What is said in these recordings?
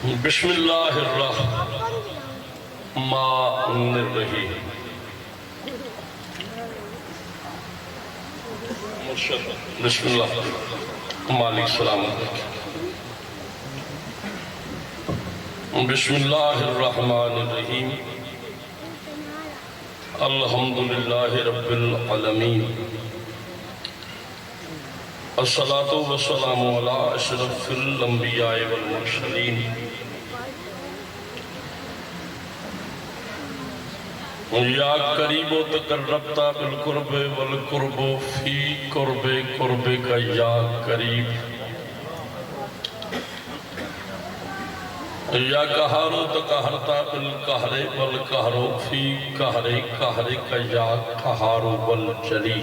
بسم اللہ الرحمن الرحیم۔ بسم اللہ مالک سلامت۔ بسم اللہ الرحمن الرحیم۔ الحمدللہ رب العالمین، الصلاة والسلام علی اشرف الانبیاء والمرسلین، یا قریب تقربتا بالقرب والقرب فی قرب قرب کا یا قریب، یا قہار تقہرتا بالقہر والقہر فی قہر قہر کا یا قہار والجلی،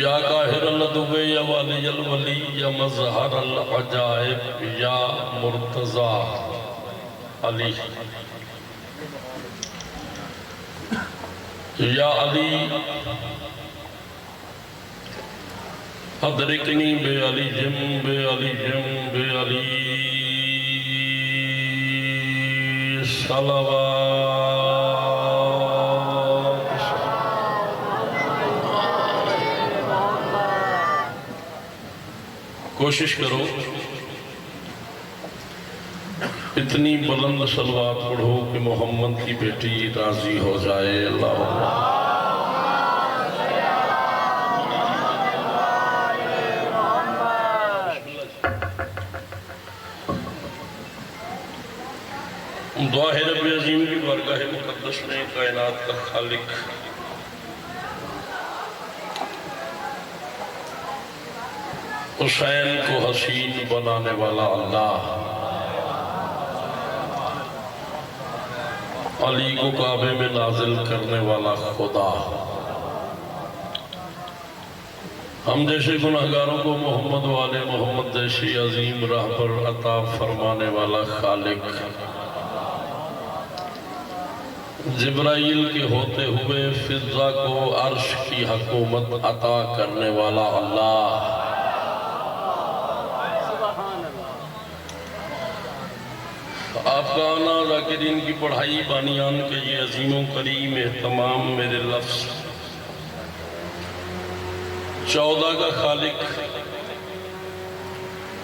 یا قاہر اللدو یا والی الولی یا مظہر العجائب یا مرتضی علی، یا علی ادرکنی بے علی جم بے علی جم بے علی صلوات۔ کوشش کرو اتنی بلند صلوات پڑھو کہ محمد کی بیٹی راضی ہو جائے۔ اللہم دعا ہے رب عظیم کی بارگاہ مقدس میں کائنات کا خالق حسین کو حسین بنانے والا اللہ، علی کو کعبے میں نازل کرنے والا خدا، ہم جیسے گناہگاروں کو محمد والے محمد جیسی عظیم راہ پر عطا فرمانے والا خالق، جبرائیل کے ہوتے ہوئے فضا کو عرش کی حکومت عطا کرنے والا اللہ، آپ کا آنا ذاکرین کی پڑھائی بانیان کے یہ عظیم و کریم اہتمام میرے لفظ 14 کا خالق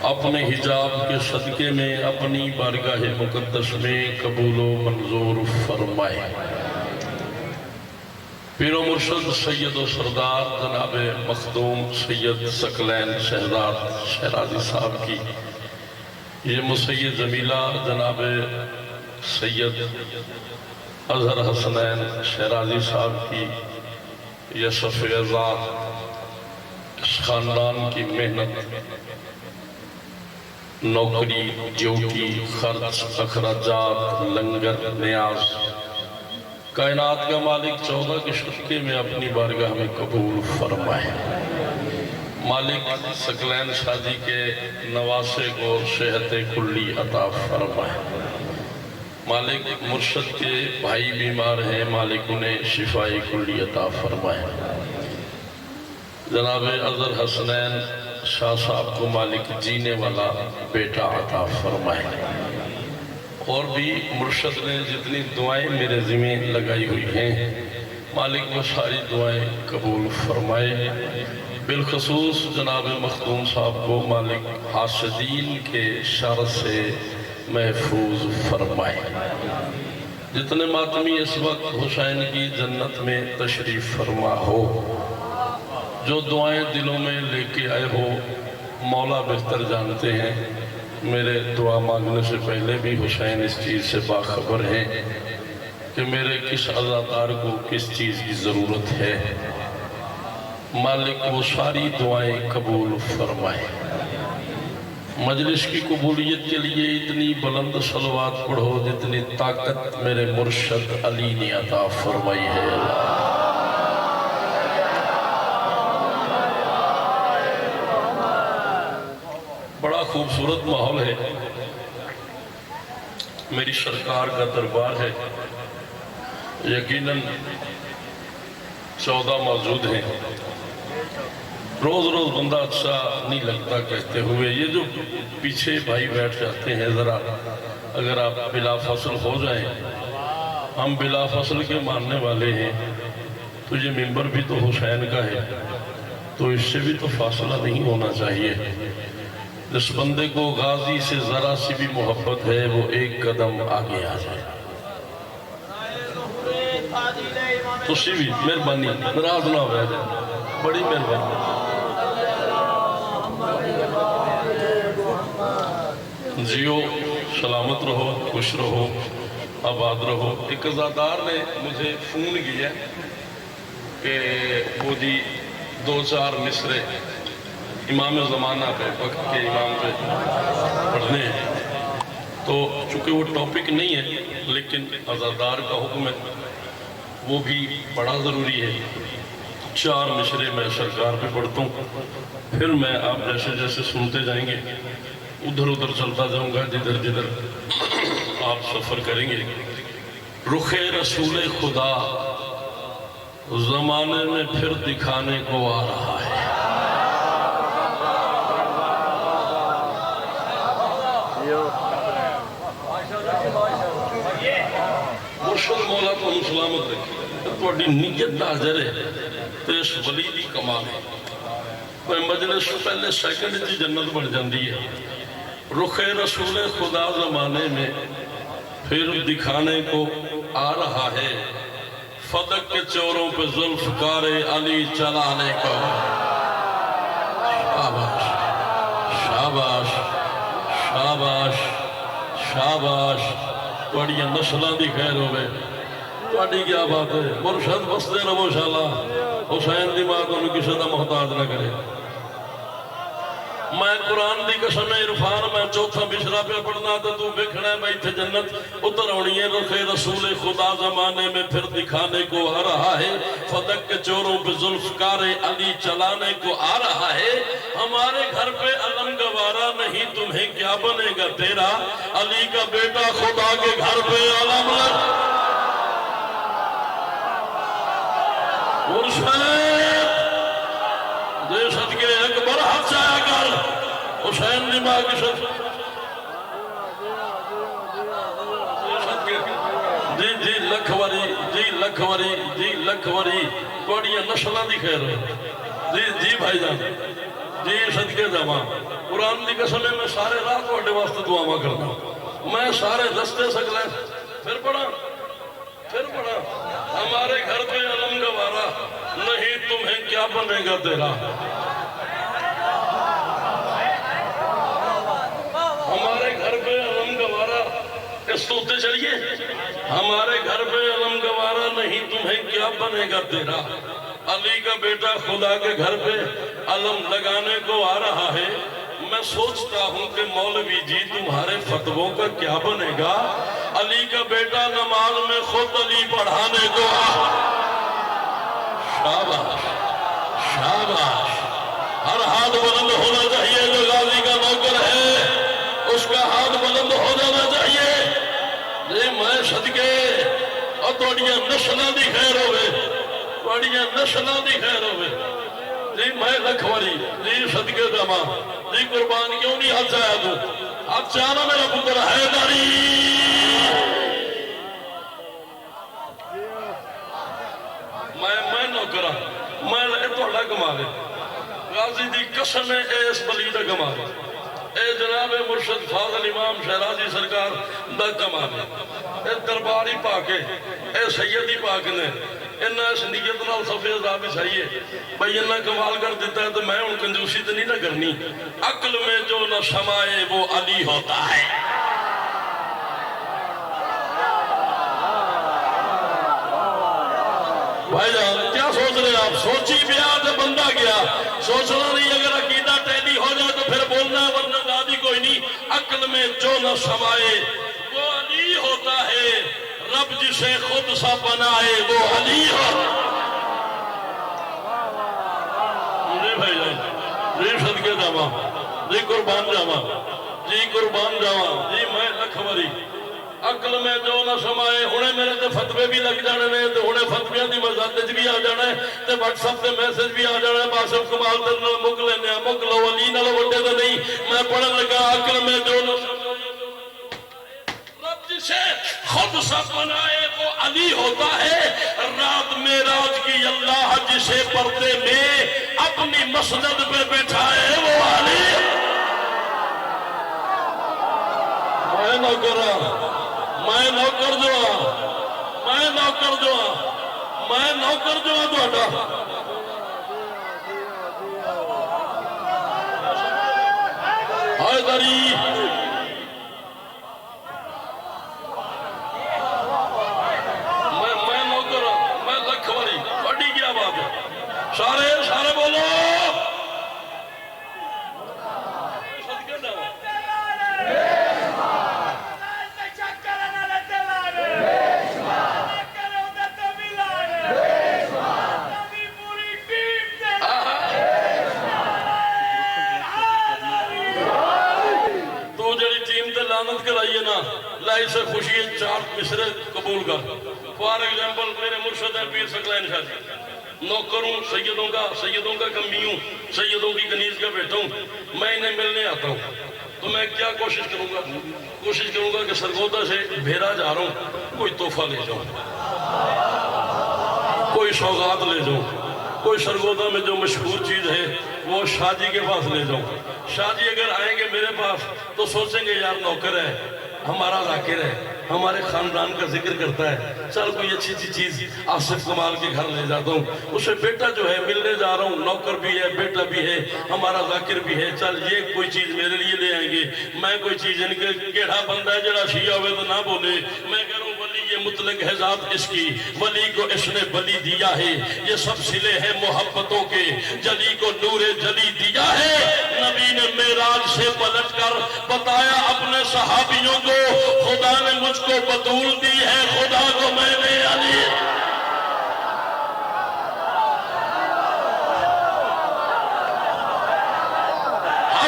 اپنے حجاب کے صدقے میں اپنی بارگاہ مقدس میں قبول و منظور فرمائے۔ پیر و مرشد سید و سردار جناب مخدوم سید ثقلین شہزاد شہرازی صاحب کی یہ مسید زمیلہ جناب سید اظہر حسنین شہرازی صاحب کی یہ صفیزات اس خاندان کی محنت، نوکری، ڈیوٹی، خرچ، اخراجات، لنگر، نیاز، کائنات کا مالک 14 کے صدقے میں اپنی بارگاہ میں قبول فرمائے۔ مالک ثقلین شادی کے نواسے کو صحت کلی عطا فرمائے۔ مالک مرشد کے بھائی بیمار ہیں، مالک انہیں شفاء کلی عطا فرمائے۔ جناب اظہر حسنین شاہ صاحب کو مالک جینے والا بیٹا عطا فرمائے۔ اور بھی مرشد نے جتنی دعائیں میرے ذمہ لگائی ہوئی ہیں مالک وہ ساری دعائیں قبول فرمائے۔ بالخصوص جناب مخدوم صاحب کو مالک حاسدین کے شر سے محفوظ فرمائے۔ جتنے ماتمی اس وقت حسین کی جنت میں تشریف فرما ہو، جو دعائیں دلوں میں لے کے آئے ہو، مولا بہتر جانتے ہیں۔ میرے دعا مانگنے سے پہلے بھی حسین اس چیز سے باخبر ہیں کہ میرے کس عزادار کو کس چیز کی ضرورت ہے۔ مالک وہ ساری دعائیں قبول فرمائے۔ مجلس کی قبولیت کے لیے اتنی بلند صلوات پڑھو جتنی طاقت میرے مرشد علی نے عطا فرمائی ہے۔ بڑا خوبصورت ماحول ہے، میری سرکار کا دربار ہے، یقیناً 14 موجود ہیں۔ روز روز بندہ اچھا نہیں لگتا کہتے ہوئے، یہ جو پیچھے بھائی بیٹھ جاتے ہیں ذرا اگر آپ بلا فصل ہو جائیں، ہم بلا فصل کے ماننے والے ہیں، تو یہ منبر بھی تو حسین کا ہے، تو اس سے بھی تو فاصلہ نہیں ہونا چاہیے۔ جس بندے کو غازی سے ذرا سی بھی محبت ہے وہ ایک قدم آگے آ جائے۔ تو سی بھی مہربانی ناراض نہ ہو جائے، بڑی مہربانی۔ جیو، سلامت رہو، خوش رہو، آباد رہو۔ ایک عزادار نے مجھے فون کیا کہ وہ جی 2-4 مصرے امام زمانہ پہ، وقت کے امام پہ پڑھنے ہیں، تو چونکہ وہ ٹاپک نہیں ہے لیکن عزادار کا حکم ہے، وہ بھی بڑا ضروری ہے۔ 4 مصرے میں سرکار پہ پڑھتا ہوں، پھر میں آپ جیسے جیسے سنتے جائیں گے ادھر ادھر چلتا جاؤں گا جدھر جدھر آپ سفر کریں گے۔ رخ رسول خدا زمانے میں پھر دکھانے کو آ رہا ہے۔ مرشد مولا تو سلامت رکھے، تھوڑی نیت حاضر ہے تو اس ولی دی کمال ہے۔ کوئی مجلس پہلے سیکنڈ کی جنت بڑھ جاندی ہے۔ رخ رسول خدا زمانے میں پھر دکھانے کو آ رہا ہے، فدق کے چوروں پہ ذوالفقار علی چلانے کو۔ شاباش شاباش شاباش شاباش، توڑیاں نسلہ دی خیر ہوئے، توڑی کیا بات ہے۔ مرشد بستے رہو شاءاللہ، حسین دی بات انہوں کسی دا محتاج نہ کرے۔ میں قرآن دی قسم عرفان میں 4 مصرع پہ پڑھنا تو بکھنا ہے بیٹھے جنت اتر ہونی ہے۔ رخ رسول خدا زمانے میں پھر دکھانے کو آ رہا ہے، فدق کے چوروں پہ ذوالفقار علی چلانے کو آ رہا ہے۔ ہمارے گھر پہ علم گوارا نہیں، تمہیں کیا بنے گا تیرا، علی کا بیٹا خدا کے گھر پہ علم لگ۔ دے صدقے اکبر حق چاہا کر حسین نماغ کی صدقے جی لکھوری جی لکھوری کوڑیاں نسلہ دی خیر ہو جی بھائی جان جی صدقے جاواں۔ قرآن دی قسم میں سارے رات وڈے واسطے دعا کرنا، میں سارے دستے سکلے پھر پڑھا ہمارے گھر پہ علم گوارا نہیں، تمہیں کیا بنے گا تیرا، ہمارے گھر پہ علم گوارا، اس تو اتے چلیے، ہمارے گھر پہ علم گوارا نہیں، تمہیں کیا بنے گا تیرا، علی کا بیٹا خدا کے گھر پہ علم لگانے کو آ رہا ہے۔ میں سوچتا ہوں کہ مولوی جی تمہارے فتووں کا کیا بنے گا، علی کا بیٹا نماز میں خود علی پڑھانے کو آ۔ شاباش شاباش، ہر ہاتھ بلند ہونا چاہیے جو غازی کا نوکر ہے، اس کا ہاتھ بلند ہو جانا چاہیے۔ جی میں صدقے اور توڑیاں نسلہ دی خیر ہوئے، توڑیاں نسلہ دی خیر ہوئے جی میں لکھوری جی صدقے داما جی قربان کیوں نہیں ہاتھ چاہیا تو ہاتھ چاہنا میرا پتر حیدری۔ میں نوکرہ میں توڑا کمالے غازی دی قسم اس بلیدہ کمالے اے جناب مرشد فاضل امام شہرازی سرکار دا کمالے اے درباری پاکے اے سیدی پاک نے انہا اس نیت نال صفحے عذابی چاہیے بھئی انہا کمال کر دیتا ہے تو میں ان کنجوسی تو نہیں نہ کرنی۔ عقل میں جو نہ سمائے وہ علی ہوتا ہے۔ بھائی جان کیا سوچ رہے آپ؟ سوچی پیا تو بندہ گیا، سوچنا نہیں اگر عقیدہ ٹیلی ہو جائے تو پھر بولنا ورنہ دادی کوئی نہیں۔ عقل میں جو نہ سمائے وہ علی ہوتا ہے، رب جسے خود سا بنائے وہ علی ہو۔ جی بھائی جان جی صدقے جاواں جی قربان جاواں جی قربان جاواں جی میں لکھوری عقل میں جو نہ سمائے ہونے میرے تے فتوے بھی لگ جانے نے تے ہونے فتویاں دی مزادج بھی آ جانا ہے تے واٹس ایپ تے میسج بھی آ جانا ہے باسم کمال تے نال مک لینے مک لو علی نال وڈے تے نہیں میں پڑھن لگا عقل میں جو نہ رب جسے خود سب بنائے وہ علی ہوتا ہے رات معراج کی اللہ جسے پردے میں اپنی مسند پہ بٹھائے وہ علی میں نوکر میں نوکر جو میں نوکر جو میں نوکر جو تہاڈا حیدری میں نوکر میں لکھ واری بڑی کیا بات ہے سارے بولو کرائیے نا لائی سے خوشی چار مصرے قبول کر فار ایگزامپل میرے مرشد ہے پیر سکلین شاہ جی نوکروں سیدوں کا کمیوں سیدوں کی کنیز کا بیٹا ہوں میں انہیں ملنے آتا ہوں تو میں کیا کوشش کروں گا کہ سرگودا سے بھیرا جا رہا ہوں کوئی تحفہ لے جاؤں کوئی سوغات لے جاؤں کوئی سرگودا میں جو مشہور چیز ہے وہ شاہ جی کے پاس لے جاؤں شاہ جی اگر آئیں گے میرے پاس تو سوچیں گے یار نوکر ہے ہمارا ذاکر ہے ہمارے خاندان کا ذکر کرتا ہے چل کوئی اچھی چیز آصف کمال کے گھر لے جاتا ہوں اسے بیٹا جو ہے ملنے جا رہا ہوں نوکر بھی ہے بیٹا بھی ہے ہمارا ذاکر بھی ہے چل یہ کوئی چیز میرے لیے لے آئیں گے میں کوئی چیز ان کے کیڑا بندہ ہے جڑا شیعہ ہوئے تو نہ بولے میں کہہ رہا ہوں ولی یہ مطلق ہے ذات اس کی ولی کو اس نے بلی دیا ہے یہ سب صلے ہیں محبتوں کے جلی کو نور جلی دیا ہے نبی نے معراج سے پلٹ کر بتایا اپنے صحابیوں کو خدا نے مجھ کو بطول دی ہے خدا کو میں نے علی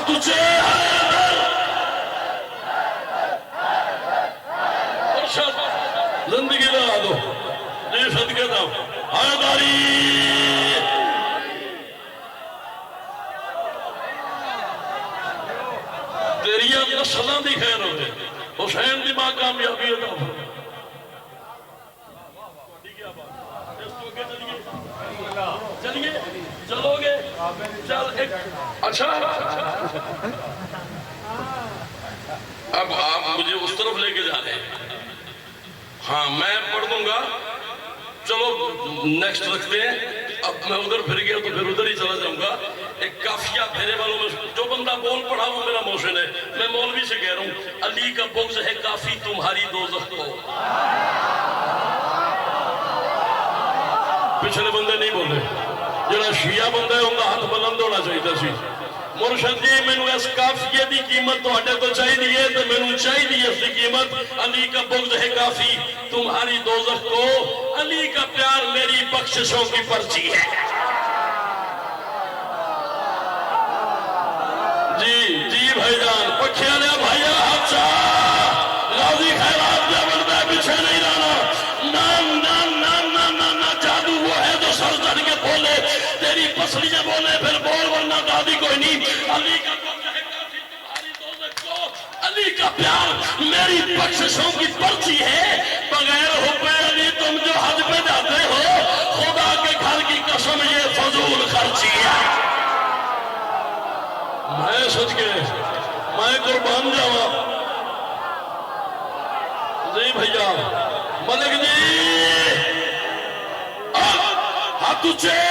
تجھے زندگی لگا دو جی صدقے دا حیدری تیریاں نسلاں دی خیر ہوتے حسین دی ماں کامیابی ہوتا چلیے چلو گے چل ایک اچھا اب آپ مجھے اس طرف لے کے جا رہے ہیں ہاں میں پڑھ دوں گا چلو نیکسٹ رکھتے ہیں اب میں ادھر پھر گیا تو پھر ادھر ہی چلا جاؤں گا ایک کافیہ پھیرے والوں میں جو بندہ بول پڑھا وہ میرا محسن ہے میں مولوی سے کہہ رہا ہوں علی کا بغض ہے کافی تمہاری دوزخ کو پچھلے بندے نہیں بولے جڑا شیعہ بندہ ہے ان کا ہاتھ بلند ہونا چاہیے سی مرشد جی میں نے اس کافیہ دی قیمت تو ہٹے تو چاہیے تو میں نے چاہیے اس دی قیمت علی کا بغض ہے کافی تمہاری دوزخ کو علی کا پیار میری بخششوں کی پرچی ہے جی بھائی جان پکھے لیا بھائیا حادثہ غازی خیرات جا بندہ پیچھے نہیں رہنا نا جادو وہ ہے جو سر چڑھ کے بولے تیری پسلیاں بولے پھر بول ورنہ دادی کوئی نہیں علی کا بغض ہے کافی تمہاری دوزخ کو علی کا پیار میری بخششوں کی پرچی ہے بغیر حب علی تم جو حج پہ جاتے ہو خدا کے گھر کی قسم یہ فضول خرچی ہے میں سچ کے میں قربان جاوا جی بھیا ملک جی ہاتھ اچھے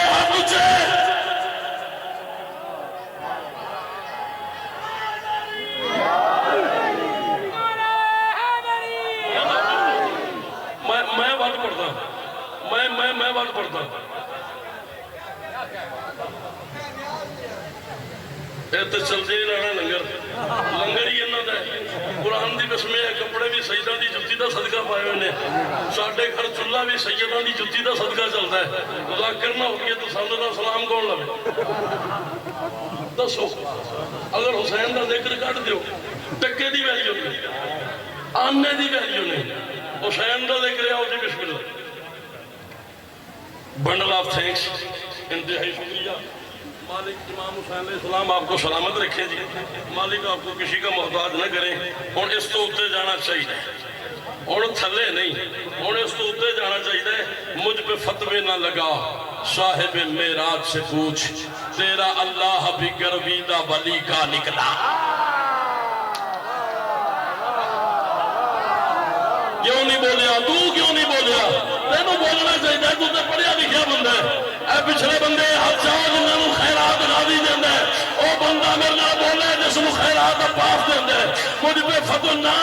میں بات پڑھتا میں بات پڑھتا تو چلتے ہی رہنا لنگر ہی انہوں نے قرآن دی بسمے کپڑے بھی سیدہ دی جتی دا صدقہ پائے ہوئے نے ساڑھے گھر چلہ بھی سیدہ دی جتی دا صدقہ چلتا ہے خدا کرنا ہو گیا تو سامنے دا سلام کون لگے دسو اگر حسین دا ذکر کٹ دیو ٹکے دی ویلی ہوگی آنے دی ویلیو نہیں حسین دا ذکر آؤ جی بسم اللہ بنڈل آف تھینکس انتہائی شکریہ مالک امام حسین علیہ السلام آپ کو سلامت رکھے جی مالک آپ کو کسی کا محتاج نہ کریں اور اس تو اتنے جانا چاہیے اور تھلے نہیں اور اس تو اتنے جانا چاہیے مجھ پہ فتوے نہ لگا صاحب معراج سے پوچھ تیرا اللہ بھی گرویدہ ولی کا نکلا کیوں نہیں بولیا تو کیوں نہیں بولیا تینوں بولنا چاہیے تو تے پڑھیا لکھیا بندہ ہے اے پچھلے بندے حجاج انہوں نے خیرات راضی دیندے او بندہ میرے نال بولے جس کو خیرات پاس دیندے مجھ پہ فتو نہ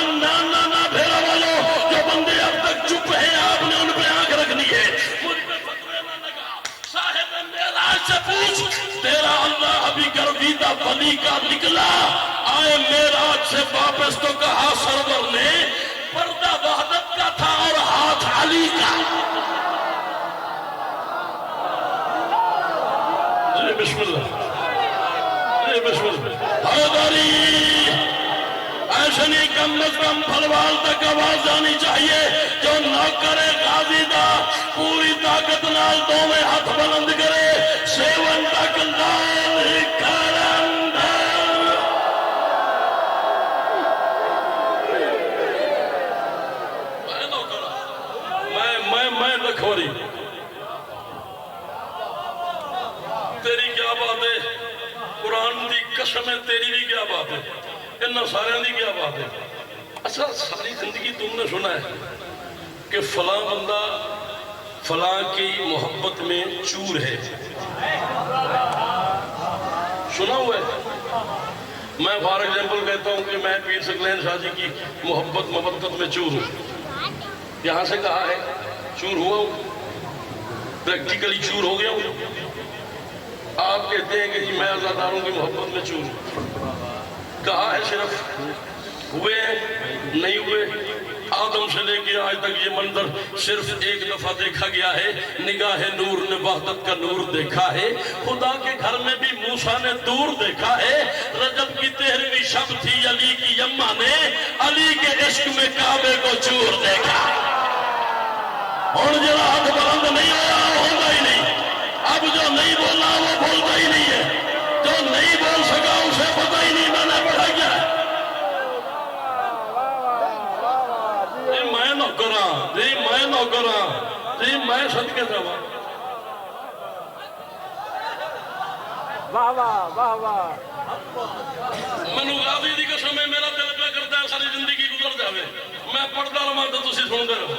بھیڑا والو جو بندے اب تک چپ ہیں آپ نے ان پہ آنکھ رکھنی ہے مجھ پہ فتوے نہ لگا صاحب معراج سے پوچھ تیرا اللہ بھی گرویدہ ولی کا نکلا آئے معراج سے واپس تو کہا سرور نے پردہ وحدت کا تھا اور ہاتھ علی کا بسم اللہ بسم اللہ حیدری ایسے نہیں کم از کم پھلوال تک آواز جانی چاہیے جو نوکر غازی دا پوری طاقت نال دو میں ہاتھ بلند کرے سیون تک لال کرند میں لکھوری تیری کیا بات ہے قرآن دی قسم ہے تیری بھی کیا بات ہے انہاں سارے دی کیا بات ہے اچھا ساری زندگی تم نے سنا ہے کہ فلاں بندہ فلاں کی محبت میں چور ہے سنا ہوا ہے میں فار ایگزامپل کہتا ہوں کہ میں پیر سکلین شاہ جی کی محبت مبدت میں چور ہوں یہاں سے کہا ہے چور ہوا ہوں پریکٹیکلی چور ہو گیا ہوں آپ کہتے ہیں کہ جی میں عزاداروں کی محبت میں چور ہوں کہا ہے صرف ہوئے نہیں ہوئے آدم سے لے کے آج تک یہ منظر صرف ایک دفعہ دیکھا گیا ہے نگاہ نور نے وحدت کا نور دیکھا ہے خدا کے گھر میں بھی موسیٰ نے دور دیکھا ہے رجب کی 13ویں شب تھی علی کی یمہ نے علی کے عشق میں کعبے کو چور دیکھا اور جرا ہاتھ بلند نہیں ہوا ہوگا ہی نہیں اب جو نہیں بولا وہ بولتا ہی نہیں ہے جو نہیں بول سکا اسے پتہ ہی نہیں میں نے پڑھا کیا ہے میں نوکراں جی میں نوکراں جی میں صدقے جاواں واہ واہ واہ واہ منو غازی دی قسم ہے میرا دل پہ کرتا ہے ساری زندگی گزر جاوے میں پڑھدا رہاں تے تسی سندے رہو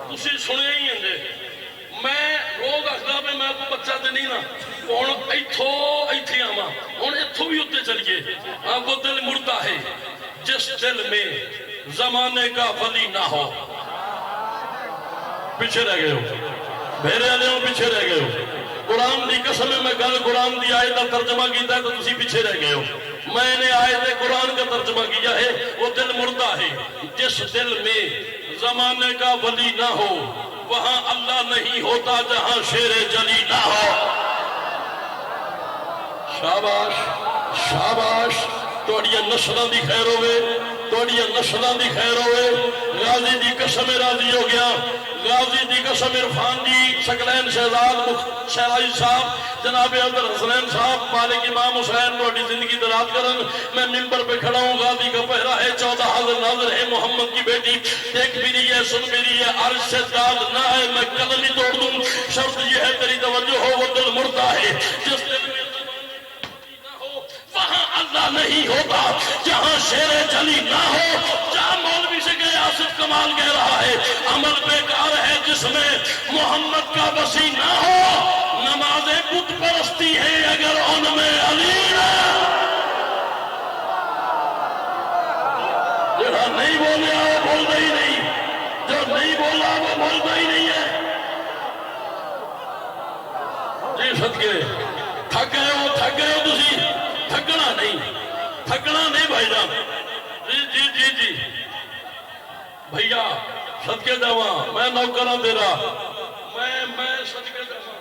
تسی سنے ہی ہیں میں روز آخدا پہ میں کو بچہ تے نہیں نا ہن ایتھے آواں ہن ایتھوں بھی اتنے چلیے وہ دل مردہ ہے جس دل میں زمانے کا ولی نہ ہو پیچھے رہ گئے ہو بھیرے والے ہو پیچھے رہ گئے ہو قرآن دی قسم میں گل قرآن دی آیت کا ترجمہ کیتا ہے تو تسی پیچھے رہ گئے ہو میں نے آیت قرآن کا ترجمہ کیا ہے وہ دل مردہ ہے جس دل میں زمانے کا ولی نہ ہو وہاں اللہ نہیں ہوتا جہاں شیر جلی نہ ہو شاباش شاباش توڑیاں نسلوں دی خیر ہوئے توڑیاں نسلوں دی خیر ہوئے غازی دی قسم راضی ہو گیا غازی دی قسم عرفان جی سکلین شہزاد شہرائی صاحب جناب عبد حسنین صاحب مالک امام حسین توڑی زندگی دراز کرن میں ممبر پہ کھڑا ہوں غازی کا پہرا ہے 14 حاضر ناظر ہے محمد کی بیٹی دیکھ بھی رہی ہے سن بھی رہی ہے عرش سے داد نہ ہے میں قلم ہی توڑ دوں شرط یہ ہے تیری توجہ ہو وہ دل مردہ ہے جس دل میں وہاں اللہ نہیں ہوتا جہاں شیر جلی نہ ہو جہاں مولوی سے کہ آصف کمال کہہ رہا ہے عمل بیکار ہے جس میں محمد کا وسیع نہ ہو نمازیں بت پرستی ہیں اگر ان میں علی نہ جہاں نہیں بولیا وہ بولتا ہی نہیں جو نہیں بولا وہ بولتا ہی نہیں ہے جی صدقے تھک گئے ہو تسی تھکنا نہیں بھائی جان جی بھیا صدقے جاواں میں نوکراں تیرا میں صدقے جاواں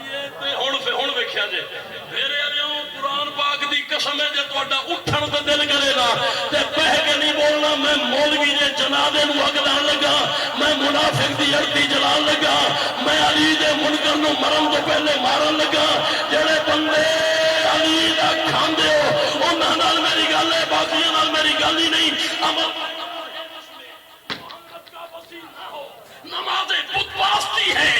یہ تے ہن ویکھیا جے میرے علیوں قرآن پاک دی قسم ہے جے تہاڈا اٹھن تے دل کرے گا تے بہ کے نہیں بولنا مولوی دے جنازے نو اگلان لگا، میں منافق دی اڑتی جلان لگا، میں علی دے منکر نو مرن تو پہلے مارن لگا۔ جڑے بندے علی دا کھاندے ہو انہاں نال میری گل ہے، باقیاں نال میری گل ہی نہیں۔ نماز بت پرستی ہے،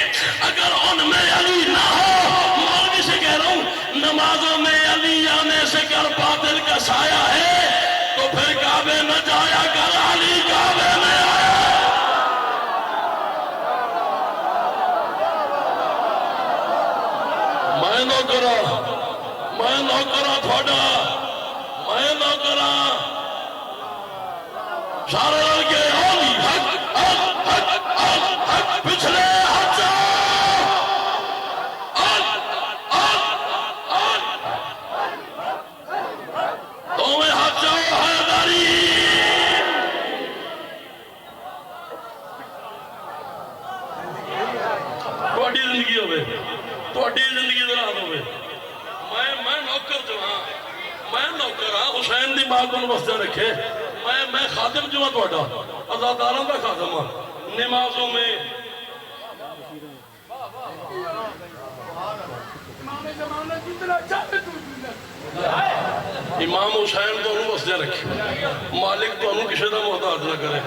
اگر ان میں علی نہ ہو، مولوی سے کہہ رہا ہوں نمازوں میں علی آنے سے کر باطل کا سایہ ہے، تو پھر کعبے میں جایا کر، علی کعبے میں آیا۔ میں نوکرا تھوڑا، میں نوکرا سارے لڑکے علی حق حق حق حق حق پچھلے ہاتھ تمہیں ہاتھ جاؤ حیداری۔ تھوڑی زندگی ہوئے، تھوڑی زندگی دراد ہوئے، میں نوکر جو ہاں، میں نوکر ہاں، حسین دی ماں کو واسطے رکھے، میں خادم جو ہاں تھوڑا، عزاداراں دا خادم ہاں، نمازوں میں امام حسین تو انہوں واسطے رکھے، مالک تو انہوں کسی دا محتاج نہ کرے،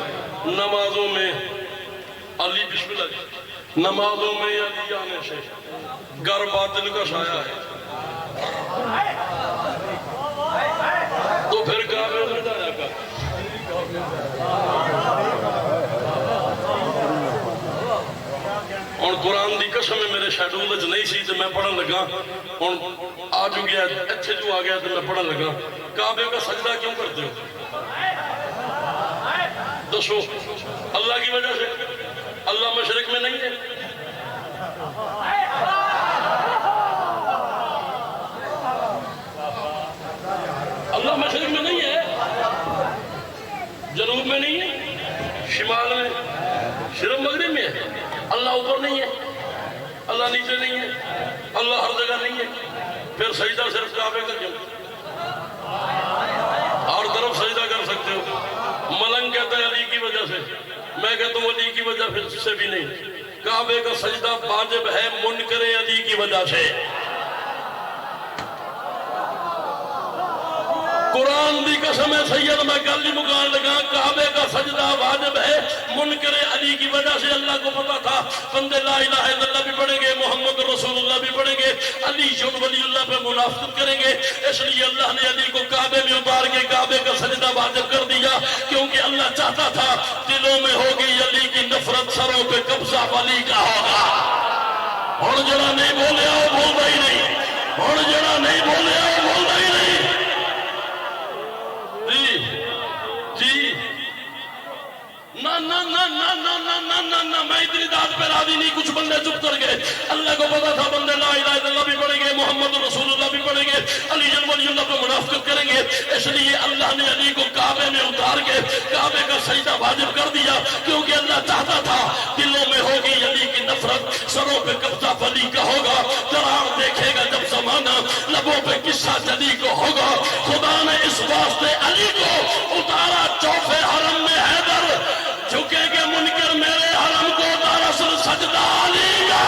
نمازوں میں علی بسم اللہ جی، نمازوں میں علی آنے سے گر باطل کا سایہ ہے، تو پھر کعبے میں جایا کر۔ اور قرآن دی قسم ہے میرے شیڈول نہیں سی تو میں پڑھن لگا، اور آ جو گیا اچھے جو آ گیا تو میں پڑھن لگا، کعبے کا سجدہ کیوں کرتے ہو؟ دسو اللہ کی وجہ سے؟ اللہ مشرق میں نہیں ہے؟ اللہ مشرق میں نہیں ہے، جنوب میں نہیں ہے، شمال میں، صرف مغرب میں ہے۔ اللہ اوپر نہیں ہے، اللہ نیچے نہیں ہے، اللہ ہر جگہ نہیں ہے، پھر سجدہ صرف کعبے کا کیوں؟ ہر طرف سجدہ کر سکتے ہو۔ ملنگ کہتا ہے علی کی وجہ سے، میں کہتا ہوں علی کی وجہ سے بھی نہیں، کعبے کا سجدہ واجب ہے منکر علی کی وجہ سے۔ قرآن دی قسم ہے سید میں گل نہیں مکان لگا، کعبے کا سجدہ واجب ہے منکر علی کی وجہ سے۔ اللہ کو پتا تھا بندے لا الہ الا اللہ بھی پڑھیں گے، محمد رسول اللہ بھی پڑھیں گے، علی شد ولی اللہ پہ منافقت کریں گے، اس لیے اللہ نے علی کو کعبے میں اتار کے کعبے کا سجدہ واجب کر دیا، کیونکہ اللہ چاہتا تھا دلوں میں ہوگی علی کی نفرت، سروں پہ قبضہ ولی کا ہوگا۔ اور جڑا نہیں بولے وہ بولتا ہی نہیں، اور جڑا نہیں بولے وہ بولتا ہی نہیں۔ جی نا نا نا نا نا نا نا نا نا میں اتنی داد پہ راضی نہیں، کچھ بندے چپ کر گئے۔ اللہ کو پتا تھا بندے لا الہ الا اللہ بھی پڑھیں گے، محمد رسول اللہ بھی پڑھیں گے، علی جن ولی اللہ پہ منافقت کریں گے، اس لیے اللہ نے علی کو کعبے میں اتار کے کعبے کا سجدہ واجب کر دیا، کیونکہ اللہ چاہتا تھا دلوں میں ہوگی علی کی نفرت، سروں پہ قبضہ ولی کا ہوگا، قرار دیکھے گا جب زمانہ، لبوں پہ قصہ جلی کو ہوگا۔ خدا نے اس واسطے علی کو اتارا چوف حرم میں، حیدر جھکے گے منکر میرے حرم کو، دراصل سجدہ علی کا۔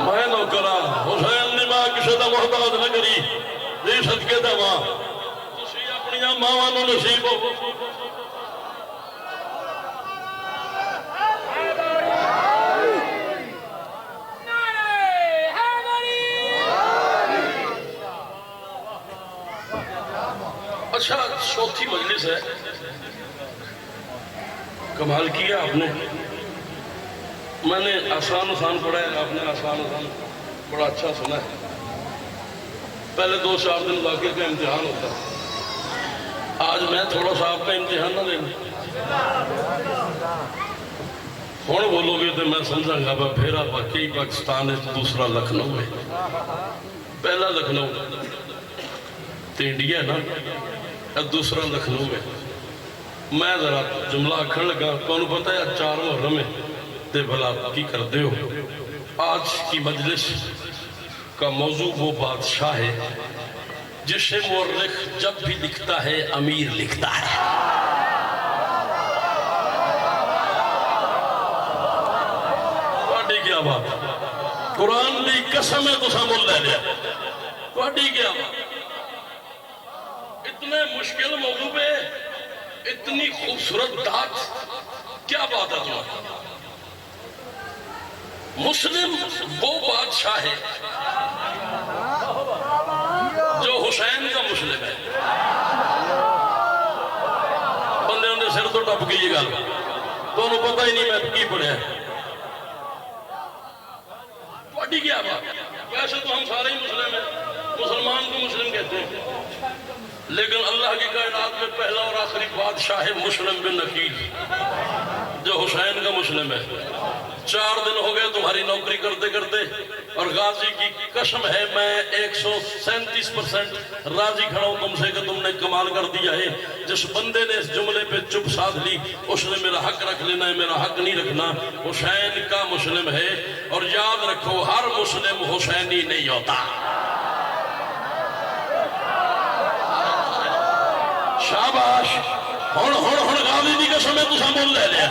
میں نوکرا حسین نے ماں کسی دا محتاج نہ کری، یہ صدقے دا ماں تسی اپنی ماواں نوں نصیب ہو۔ اچھا چوتھی مجلس ہے، کمال کیا آپ نے، میں نے آسان آسان پڑھا ہے، آپ نے آسان آسان بڑا اچھا سنا ہے۔ پہلے 2-4 دن واقعے کا امتحان ہوتا ہے، آج میں تھوڑا سا آپ کا امتحان نہ لینا، ہوں بولو گے تو میں سمجھا گا پھیرا واقعی پاکستان ہے، دوسرا لکھنؤ ہے، پہلا لکھنؤ تو انڈیا ہے نا، دوسرا لکھنؤ ہے۔ میں ذرا جملہ آکھن لگا، کون پتہ ہے 4 محرم ہے تے بھلا کی کر دے ہو؟ آج کی مجلس کا موضوع وہ بادشاہ ہے جسے مورخ جب بھی لکھتا ہے امیر لکھتا ہے. تھوڑی کیا بات؟ قرآن دی قسم ہے تو سامول لے لیا. تھوڑی کیا بات؟ اتنے مشکل موضوع پہ اتنی خوبصورت داد، کیا بات ہے تمہاری؟ مسلم وہ بادشاہ ہے جو حسین کا مسلم ہے. بندے نے سر تو ٹپ گئی یہ گل، تو انہوں پتہ ہی نہیں میں کی پڑھیا. بڑی کیا بات؟ ویسے تو ہم سارے ہی مسلم ہیں، مسلمان کو مسلم کہتے ہیں، لیکن اللہ کی کائنات میں پہلا اور آخری بادشاہ ہے مسلم بن عقیل جو حسین کا مسلم ہے. 4 دن ہو گئے تمہاری نوکری کرتے کرتے، اور غازی کی قسم ہے میں 137% راضی کھڑا ہوں تم سے کہ تم نے کمال کر دیا ہے. جس بندے نے اس جملے پہ چپ سادھ لی اس نے میرا حق رکھ لینا ہے، میرا حق نہیں رکھنا. حسین کا مسلم ہے، اور یاد رکھو ہر مسلم حسینی نہیں ہوتا. شاباش. ہن غازی دی قسم ہے تساں مول لے لیا،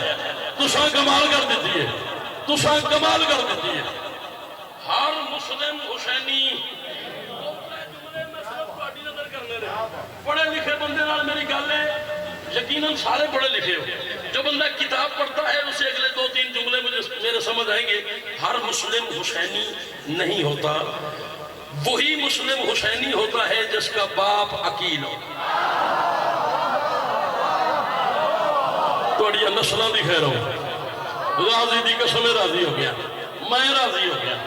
تساں کمال کر دیتی ہے، تساں کمال کر دیتی ہے. ہر مسلم حسینی. پڑھے لکھے بندے نال میری گل ہے، یقیناً سارے پڑھے لکھے ہو. جو بندہ کتاب پڑھتا ہے اسے اگلے 2-3 جملے مجھے میرے سمجھ آئیں گے. ہر مسلم حسینی نہیں ہوتا، وہی مسلم حسینی ہوتا ہے جس کا باپ عقیل ہو. توڑی نسلوں دی خیر ہو. راضی دی قسم راضی ہو گیا، میں راضی ہو گیا.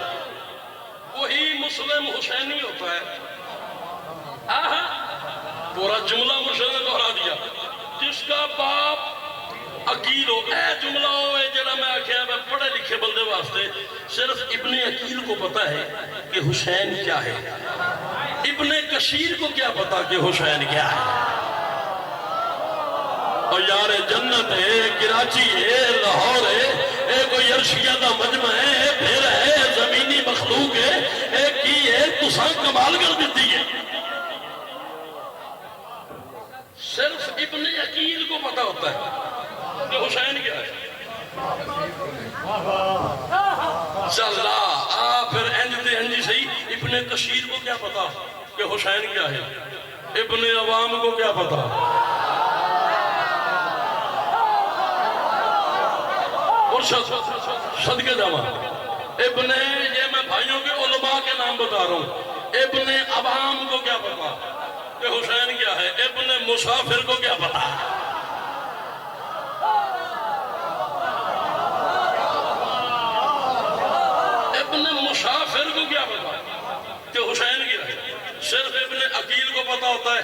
وہی مسلم حسینی ہوتا ہے. پورا جملہ مرشد نے دہرا دیا، جس کا باپ عقیل ہو. اے جملہ ہوئے جڑا میں آکھیا میں پڑھے لکھے بندے واسطے صرف ابن عقیل کو پتا ہے کہ حسین کیا ہے، ابن کثیر کو کیا پتا کہ حسین کیا ہے. اور یار جنت ہے، کراچی ہے، لاہور ہے، کوئی عرشیہ دا مجمع ہے، پھر ہے زمینی مخلوق ہے، کی ہے تساں کمال کر دیتی ہے. صرف ابن عقیل کو پتا ہوتا ہے کہ حسین کیا ہے. چلا پھر انجی صحیح. ابن کثیر کو کیا پتا کہ حسین کیا ہے؟ ابن عوام کو کیا پتا؟ صدقے جاواں ابن، یہ میں بھائیوں کے علماء کے نام بتا رہا ہوں. ابن عوام کو کیا پتا کہ حسین کیا ہے؟ ابن مسافر کو کیا پتا؟ ابن مسافر کو کیا پتا کہ حسین کیا ہے؟ صرف ابن عقیل کو پتا ہوتا ہے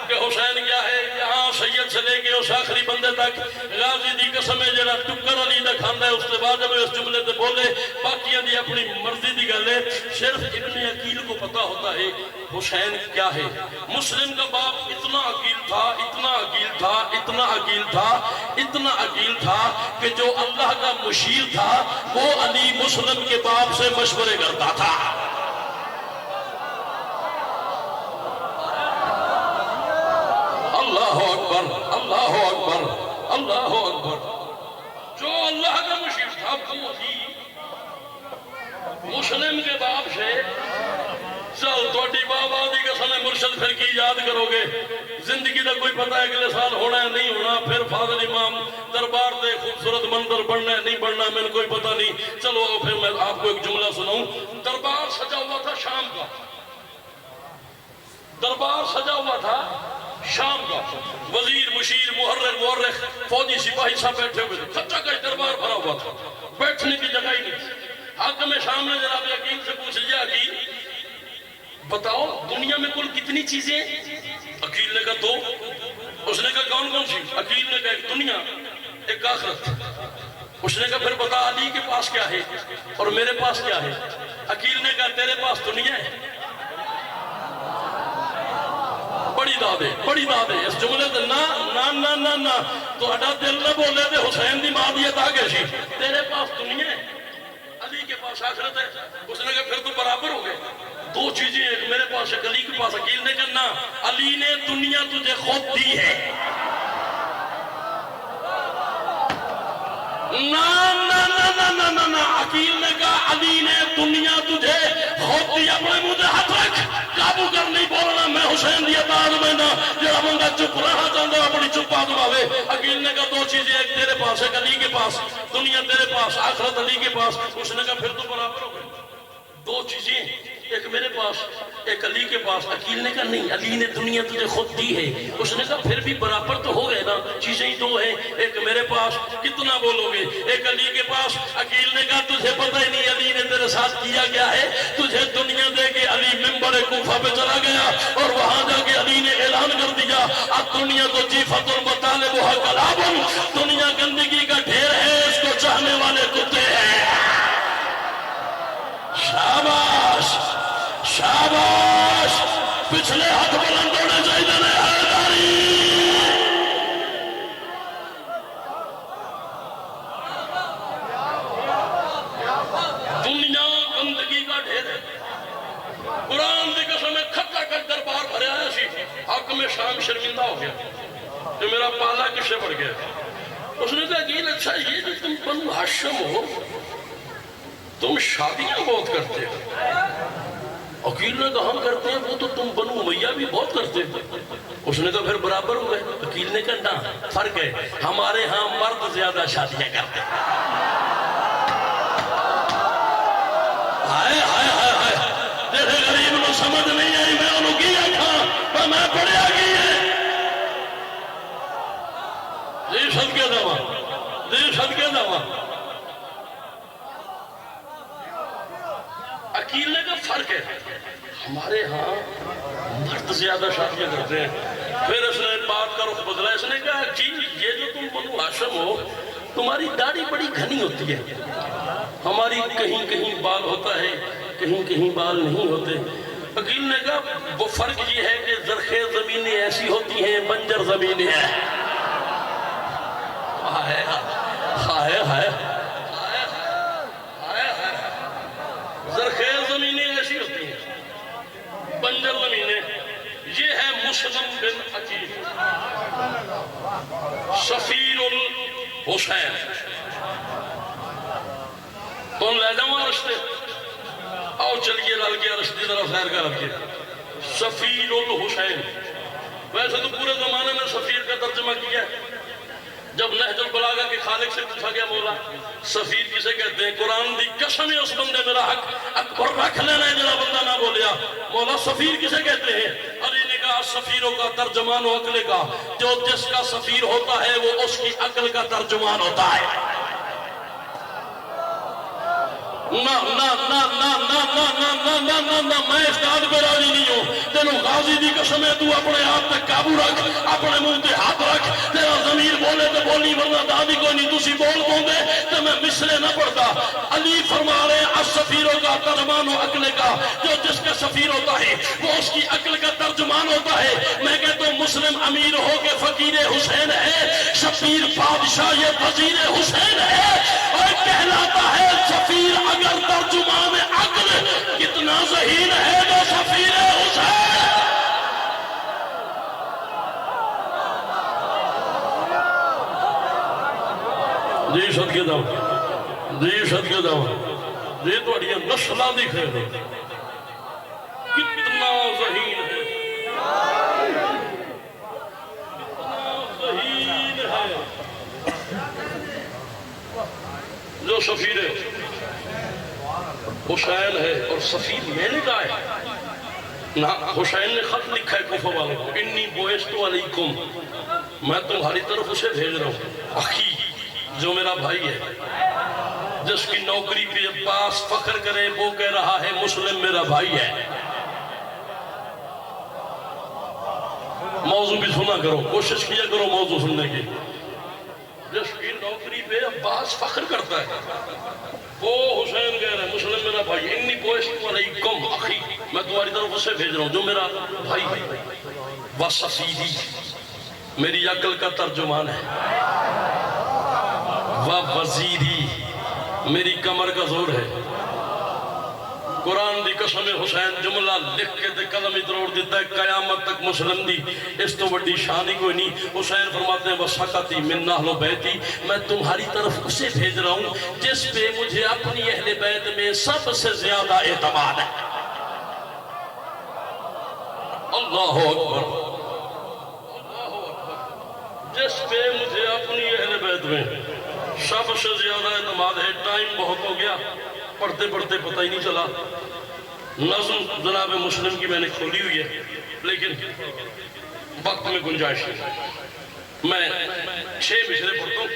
کہ حسین کیا ہے. یہاں سید سے لے کے اس آخری بندے تک غازی دی قسم ہے جڑا ٹکر علی دا کھاندا ہے. اس کے بعد جب اس جملے تے بولے باقیاں دی اپنی مرضی دی گل ہے. صرف ابن عقیل کو پتا ہوتا ہے حسین کیا ہے. مسلم کا باپ اتنا عقیل تھا، اتنا عقیل تھا، اتنا عقیل تھا، اتنا عقیل تھا کہ جو اللہ کا مشیر تھا وہ علی مسلم کے باپ سے مشورے کرتا تھا. اللہ اکبر، اللہ اکبر، اللہ اکبر. جو اللہ کا مشیر تھا وہ ہی مسلم کے باپ سے. چل توڑی بابا دی قسم مرشد پھر کی یاد کرو گے. زندگی کا کوئی پتہ ہے اگلے سال ہونا ہے نہیں ہونا. پھر فاضل امام دربار دے خوبصورت منظر بننا ہے نہیں بننا میں کوئی پتہ نہیں. چلو پھر میں آپ کو ایک جملہ سناؤں. دربار سجا ہوا تھا شام کا، دربار سجا ہوا تھا شام کا. وزیر، مشیر، محرر، مورخ، فوجی، سپاہی سب بیٹھے ہوئے تھے. کچا کچھ دربار بھرا ہوا تھا، بیٹھنے کی جگہ ہی نہیں. حاکم شام نے جناب عقیل سے پوچھ لیا کہ بتاؤ دنیا میں کل کتنی چیزیں؟ عقیل نے کہا 2. اس نے کہا کون کون سی؟ عقیل نے کہا ایک دنیا، ایک آخرت. اس نے کہا پھر بتا علی کے پاس کیا ہے اور میرے پاس کیا ہے؟ عقیل نے کہا تیرے پاس دنیا ہے. بڑی داد ہے، بڑی داد ہے. اس جملے سے نہ نہ نہ نہ نہ تو اڈا دل نہ بولے تھے حسین دی ماں دیت آگے سی. تیرے پاس دنیا ہے، علی کے پاس آخرت ہے. اس نے کہا پھر تو برابر ہو گئے. دو چیزیں، ایک میرے پاس ایک علی کے پاس۔ عقیل نے کہا نا، علی نے دنیا تجھے خود دی ہے۔ نا عقیل نے کہا علی نے دنیا تجھے خود دی۔ اپنے منہ دے ہاتھ رکھ، قابو کر، نہیں بولنا۔ میں حسین دی اطاعت میں نا، جڑا بندہ چپ رہا چاہتا اپنی چپ بات ماوے۔ عقیل نے کہا دو چیزیں، ایک تیرے پاس ایک علی کے پاس، دنیا تیرے پاس آخرت علی کے پاس۔ اس نے کہا پھر تو برابر ہو گئے۔ دو چیزیں، ایک میرے پاس ایک علی کے پاس۔ عقیل نے کہا نہیں، علی نے دنیا تجھے خود دی ہے۔ اس نے کہا پھر بھی برابر تو ہو گئے نا، چیزیں ہی دو ہیں، ایک میرے پاس، کتنا بولو گے، ایک علی کے پاس۔ عقیل نے کہا تجھے پتہ ہی نہیں علی نے تیرے ساتھ کیا کیا ہے، تجھے دنیا دے کے علی منبر کوفہ پہ چلا گیا اور وہاں جا کے علی نے اعلان کر دیا اب دنیا تو جیفت المطالبہ کلاب، دنیا گندگی کا ڈھیر ہے، اس کو چاہنے والے کتے ہیں۔ شاباش شاباش، پچھلے ہاتھ بلند ہونے چاہیے نا حیداری۔ دنیا گندگی کا ڈھیر ہے۔ قرآن دی قسم کھٹا کٹ دربار بھرے آیا سی، حاکم شام شرمندہ ہو گیا کہ میرا پالا کسے پڑ گیا۔ اس نے کہا کہ اچھا یہ جو تم بنو ہاشم ہو، تم شادیاں بہت کرتے ہو۔ عقیل نے کہا ہم کرتے ہیں، وہ تو تم بنو امیہ بھی بہت کرتے ہو۔ اس نے کہا پھر برابر ہو گئے۔ عقیل نے کہا نا فرق ہے، ہمارے ہاں مرد زیادہ شادیاں کرتے ہیں۔ ہائے ہائے ہائے ہائے، جیسے غریب نو سمجھ نہیں آئی، میں انہوں کی آکھاں پر میں پڑھیا کی ہے۔ جی صدقے دوا، جی صدقے دوا۔ عقیل نے کہا فرق ہے، ہمارے ہاں مرد زیادہ شادیاں کرتے ہیں۔ پھر اس نے بات کا رخ بدلا، اس نے کہا عقیل یہ جو تم بنو ہاشم ہو، تمہاری داڑھی بڑی گھنی ہوتی ہے، ہماری کہیں کہیں بال ہوتا ہے، کہیں کہیں بال نہیں ہوتے۔ عقیل نے کہا وہ فرق یہ ہے کہ زرخیز زمینیں ایسی ہوتی ہیں، بنجر زمینیں ہیں۔ ہائے ہائے ہائے، زرخیز زمینیں ایسی ہوتی ہیں، بنجر زمینیں۔ یہ ہے مسلم بن عقیل، سفیر الحسین۔ تو لے جاؤں رشتے، آؤ چلیے لال کے رشتے ذرا خیر کا رکھیے۔ سفیر الحسین، ویسے تو پورے زمانے میں سفیر کا ترجمہ کیا ہے۔ جب نہج البلاغہ کے خالق سے پوچھا گیا مولا سفیر کسے کہتے ہیں، قرآن دی قسم ہے اس بندے میرا حق اکبر رکھ لینا ہے جنہا بندہ نہ بولیا، مولا سفیر کسے کہتے ہیں؟ علی نے کہا سفیروں کا ترجمان و عقل کا، جو جس کا سفیر ہوتا ہے وہ اس کی عقل کا ترجمان ہوتا ہے۔ نا نا نا نا نا نا نا نا نا نا نا، میں اس داد پہ راضی نہیں ہوں۔ تینوں غازی دی قسم ہے، تو اپنے آپ پہ قابو رکھ، اپنے منہ تے ہاتھ رکھ، تیرا ضمیر بولے تو بولی، ورنہ دادی کوئی نہیں، تسی بول پوندے تو میں مصرے نہ پڑھتا۔ علی فرما رہے ہیں السفیروں کا ترجمان و عقل کا، جو جس کا سفیر ہوتا ہے وہ اس کی عقل کا ترجمان ہوتا ہے۔ میں کہتا ہوں مسلم امیر ہو کے فقیر حسین ہے، شبیر بادشاہ یہ وزیر حسین ہے، اور کہلاتا ہے سفیر اگر ترجمان عقل، کتنا ذہین ہے جو سفیر حسین۔ جی صدقے داؤ، جی صدقے داؤ، جی تو اڑیاں نسلہ دکھے دے، کتنا ذہین ہے، کتنا ذہین ہے جو سفیر حسین ہے۔ اور سفیر میں نے کہا ہے نہ، حسین نے خط لکھا ہے کوفہ والوں کو، انی بوئستو علیکم، میں تمہاری طرف اسے بھیج رہا ہوں، اخی جو میرا بھائی ہے، جس کی نوکری پہ عباس فخر کرے، وہ کہہ رہا ہے مسلم میرا بھائی ہے۔ موضوع بھی سنا کرو، کوشش کیا کرو موضوع سننے کی۔ جس کی نوکری پہ عباس فخر کرتا ہے، وہ حسین کہہ رہا ہے مسلم میرا بھائی، انی بوئستو علیکم اخی، میں تمہاری طرف اسے بھیج رہا ہوں جو میرا بھائی ہے، وَصَفِیدی میری عقل کا ترجمان ہے، وَوَزِیری میری کمر کا زور ہے، قرآن دی قسم حسین جملہ لکھ کے تے قلم ادھر دیتا ہے قیامت تک مسلم دی اس تو بڑی شان ہی کوئی نہیں. حسین فرماتے ہیں وسقطی من اہل بیتی، میں تمہاری طرف اسے بھیج رہا ہوں جس پہ مجھے اپنی اہل بیت میں سب سے زیادہ اعتماد ہے. اللہ اکبر، جس پہ مجھے اپنی اہل بیت میں سب سے زیادہ اعتماد ہے. ٹائم بہت ہو گیا، پڑھتے پڑھتے پتہ ہی نہیں چلا. نظم جناب مسلم کی میں نے کھولی ہوئی ہے لیکن وقت میں گنجائش ہے. میں 6 مصرے پڑھتا ہوں،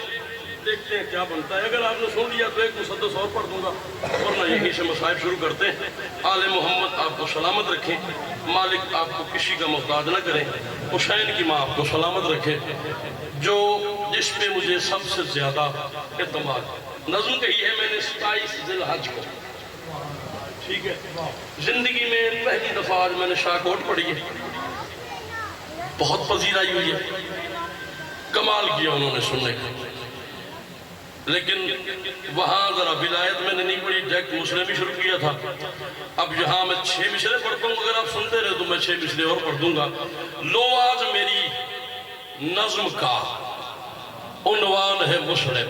دیکھتے ہیں کیا بنتا ہے. اگر آپ نے سن لیا تو ایک مسدس اور پڑھ دوں گا ورنہ یہیں سے مصائب شروع کرتے ہیں. آل محمد آپ کو سلامت رکھیں، مالک آپ کو کسی کا محتاج نہ کریں، حسین کی ماں آپ کو سلامت رکھے، جو جس پہ مجھے سب سے زیادہ اعتماد. نظم کہی ہے میں نے 27 ذی الحج کو، ٹھیک ہے. زندگی میں پہلی دفعہ آج میں نے شاہکوٹ پڑھی ہے، بہت پذیرائی ہوئی ہے، کمال کیا انہوں نے سننے کا. لیکن وہاں ذرا ولایت میں نے نہیں پڑھی، ڈائریکٹ مسلم ہی شروع کیا تھا. اب یہاں میں 6 مصرے پڑھتا ہوں، اگر آپ سنتے رہے تو میں 6 مصرے اور پڑھ دوں گا. لو آج میری نظم کا عنوان ہے مسلم.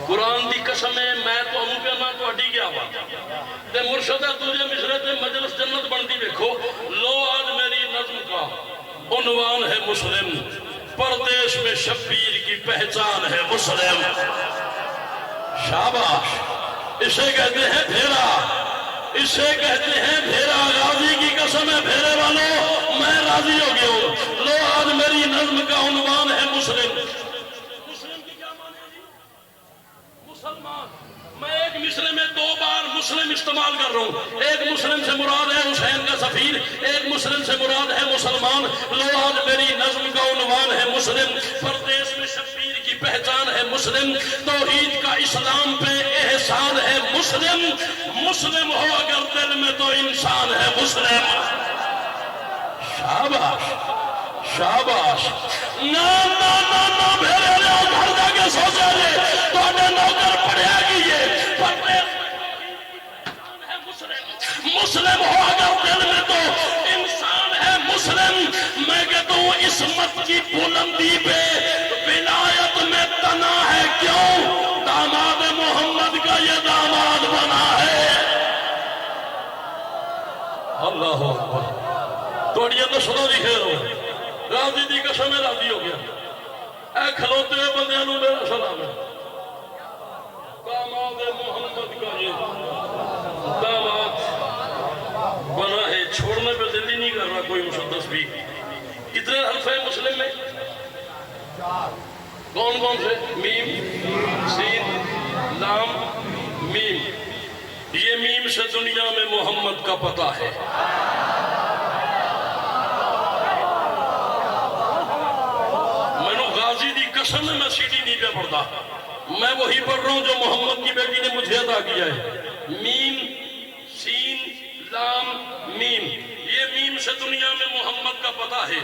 قرآن دی قسم ہے میں تو ہوں پہ نہ تو اڈی گیا ہوا تے مرشد ہے تجھے مصرے تے مجلس جنت بنتی دیکھو. لو آج میری نظم کا عنوان ہے مسلم، پردیش میں شبیر کی پہچان ہے مسلم. شاباش، اسے کہتے ہیں بھیرا، اسے کہتے ہیں بھیرا. غازی کی قسم ہے بھیرے والوں میں راضی ہو گیا ہوں. لو آج میری نظم کا عنوان ہے مسلم. میں ایک مصرے میں 2 بار مسلم استعمال کر رہا ہوں. ایک مسلم سے مراد ہے حسین کا سفیر، ایک مسلم سے مراد ہے مسلمان. لو آج میری نظم کا عنوان ہے مسلم، پردیش میں شبیر کی پہچان ہے مسلم، توحید کا اسلام پہ احسان ہے مسلم. مسلم ہو اگر دل میں تو انسان ہے مسلم. شاباش شاباش. نا نا نا نا بھیرے لے گھر جا کے سوچا لے تو اڈے نوکر پڑھے گی یہ مسلم ہو اگر دل میں تو انسان ہے مسلم. میں کہتا ہوں عصمت کی بلندی پہ ولایت میں تنا ہے کیوں؟ داماد محمد کا یہ داماد بنا ہے. اللہ اکبر. توڑیے تو سنو دی خیر ہو. راضی دی قسم میں راضی ہو گیا. اے کھلوتے ہوئے بندیاں نوں میرا سلام ہے. داماد محمد کا یہ داماد بنا ہے. چھوڑنے پہ دل ہی نہیں کر رہا کوئی مسدس بھی. کتنے حرف ہیں مسلم میں؟ کون کون سے؟ میم، سین، لام، میم. یہ میم سے دنیا میں محمد کا پتہ ہے. قسم میں سی ڈی نہیں پہ پڑھتا، میں وہی پڑھ رہا ہوں جو محمد کی بیٹی نے مجھے عطا کیا ہے. میم، سین، لام، میم. یہ میم سے دنیا میں محمد کا پتہ ہے.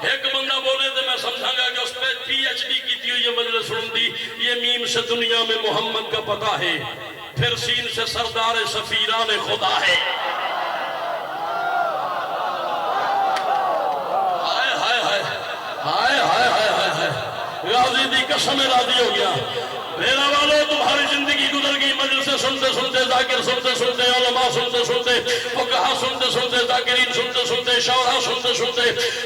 ایک بندہ بولے تو میں سمجھا گا کہ اس پہ PhD کی ہوئی یہ مجلس سن دی. یہ میم سے دنیا میں محمد کا پتہ ہے. پھر سین سے سردار سفیران خدا ہے. راضی دی قسم راضی ہو گیا. میرا والو تمہاری زندگی گزر گئی مجلس سنتے سنتے، ذاکر سنتے سنتے، علماء سنتے سنتے، فقہا سنتے سنتے، ذاکرین سنتے سنتے، شعراء سنتے سنتے.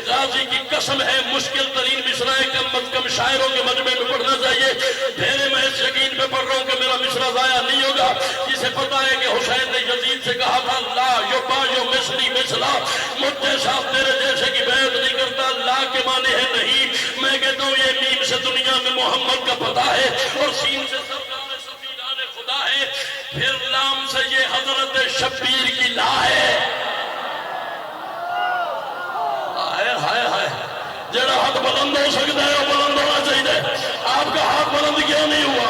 راضی کی قسم ہے مشکل ترین مصرع کم از کم شاعروں کے مجمع میں پڑھنا چاہیے. پھر میں اس یقین پہ پڑھ رہا ہوں کہ میرا مصرع ضائع نہیں ہوگا. جسے پتا ہے کہ حسین نے یزید سے کہا تھا لا یبایع مثلی مثلا، مجھے ساتھ تیرے جیسے کی بیعت نہیں کرتا. لا کے معنی ہے نہیں. میں کہتا ہوں یہ میم سے دنیا میں محمد کا پتہ ہے اور سین سے سردار سفیران خدا ہے. پھر لام سے یہ حضرت شبیر کی لا ہے. ہائے ہائے ہائے. جڑا ہاتھ بلند ہو سکتا ہے وہ بلند ہونا چاہیے. آپ کا ہاتھ بلند کیوں نہیں ہوا؟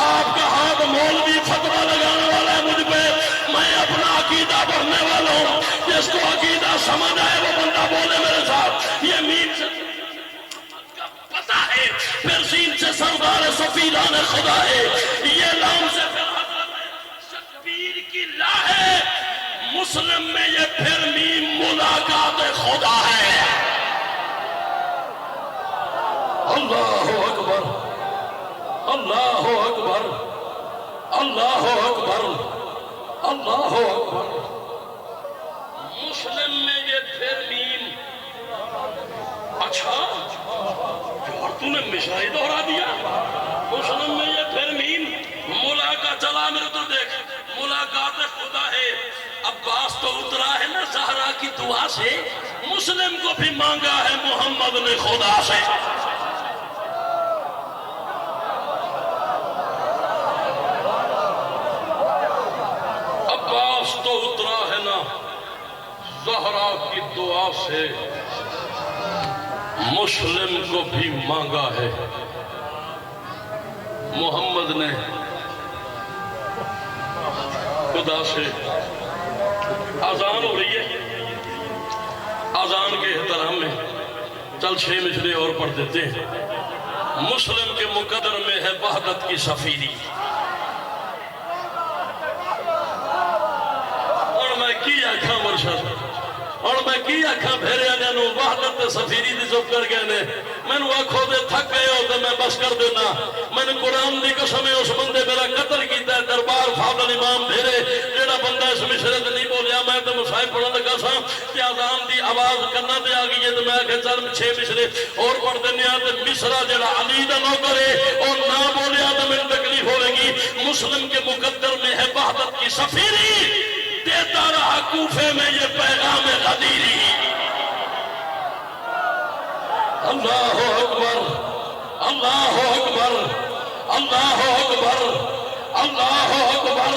آپ کا ہاتھ مولوی فتویٰ لگانے والا ہے مجھ پہ. میں اپنا عقیدہ پڑھنے والا ہوں. جس کو عقیدہ سمجھ آئے وہ بندہ بولے میرے ساتھ. یہ میم سے پھر سین سے سردار سفیران خدا ہے، یہ لام سے پھر حضرت شبیر کی لا ہے، مسلم میں یہ پھر میم ملاقات خدا ہے۔ اللہ اکبر، اللہ اکبر، اللہ اکبر، اللہ اکبر۔ مسلم میں یہ پھر میم، اچھا اور تو نے مشاہد دہرا دیا، مسلم میں یہ پھر میم ملاقات، چلا میرے تو دیکھ، ملاقات خدا ہے۔ عباس تو اترا ہے نا زہرا کی دعا سے، مسلم کو بھی مانگا ہے محمد نے خدا سے۔ عباس تو اترا ہے نا زہرا کی دعا سے، مسلم کو بھی مانگا ہے محمد نے خدا سے۔ آزان ہو رہی ہے، آزان کے احترام میں چل 6 مصرے اور پڑھ دیتے ہیں۔ مسلم کے مقدر میں ہے وحدت کی سفیری، اور میں کی آکھاں مرشد، اور میں کی آکھاں بھیرے آنیانو وحدت سفیری دی چپ کر گئے نے، میں نو آکھو دے تھک گئے ہو تو میں بس کر دینا، میں نے قرآن دی قسم اس بندے میرا قتل کیتا ہے، دربار فاضل امام بھیرے جیڑا بندہ اس مشرے تے نہیں بولیا، میں تو مصاحب پڑھا لگا سا کہ آزان دی آواز کرنا تے آگئی ہے، تو میں آکھے چل 6 مصرے اور پڑھ دینے آتے، مصرہ جیڑا علی دا نوکر ہے اور نہ بولیا تو میں تکلیف ہو لگی۔ مسلم کے مقدر میں ہے وحدت کی سفیری، دیتا رہا کوفے میں یہ پیغام غدیری۔ اللہ اکبر، اللہ اکبر، اللہ اکبر، اللہ اکبر،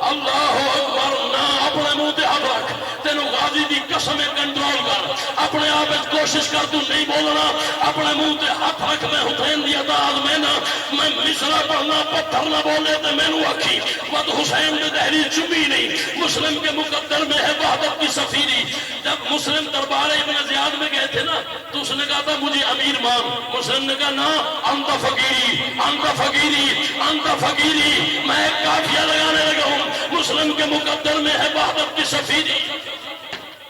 اللہ اکبر۔ نہ اپنے منہ تے ہاتھ رکھ، تینوں غازی دی قسم کنٹرول کر، اپنے آپ کوشش کر تو نہیں بولنا، اپنے منہ تے ہاتھ رکھ۔ میں حسین دی اطاعت میں نہ، میں مصرع پڑھنا پتھر نہ بولے تے میں نو اکھی ود حسین دے دہری چمی نہیں۔ مسلم کے مقدر میں ہے وحدت کی سفیری۔ جب مسلم دربار ابن زیاد میں گئے تھے نا تو اس نے کہا تھا مجھے امیر مان، مسلم نے کہا نا انت فقیری، انت فقیری، انت فقیری، میں ایک کافیہ لگانے لگا ہوں۔ مسلم کے مقدر میں ہے وحدت کی سفیری،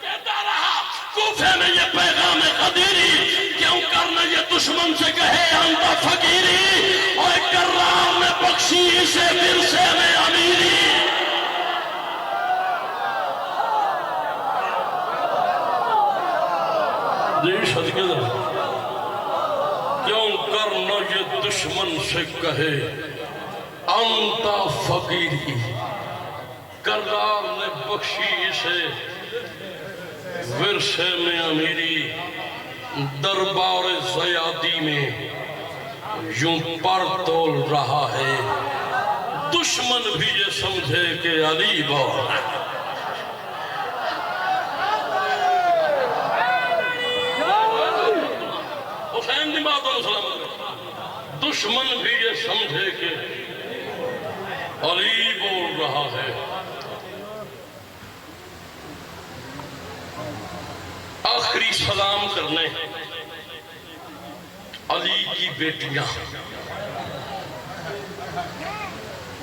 کہتا رہا کوفے میں یہ پیغام قدیری، کیوں کرنا یہ دشمن سے کہے انت فقیری، اور کرار نے بخشی اسے ورثے میں امیری۔ کیوں کرنا یہ دشمن سے کہے انت فقیری، کرار نے بخشی اسے ورثے میں امیری۔ دربار زیادی میں یوں پر تول رہا ہے، دشمن بھی یہ سمجھے کہ علی بول۔ حسین دی بات اور سلام، دشمن بھی یہ سمجھے کہ علی بول رہا ہے۔ آخری سلام کرنے علی کی بیٹیاں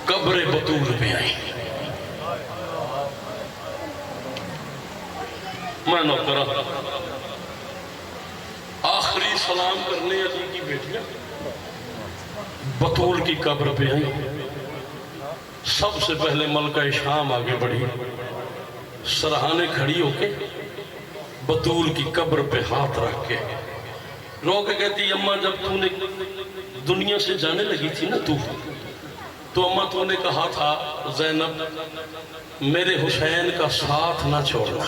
قبر بطول میں آئی۔ میں نوکرہ آخری سلام کرنے علی کی بیٹیاں بطول کی قبر پہ آئی۔ سب سے پہلے ملکہ شام آگے بڑھی، سرہانے کھڑی ہو کے بطول کی قبر پہ ہاتھ رکھ کے رو کے کہتی اماں جب تو نے دنیا سے جانے لگی تھی نا تو اماں تو نے کہا تھا زینب میرے حسین کا ساتھ نہ چھوڑنا۔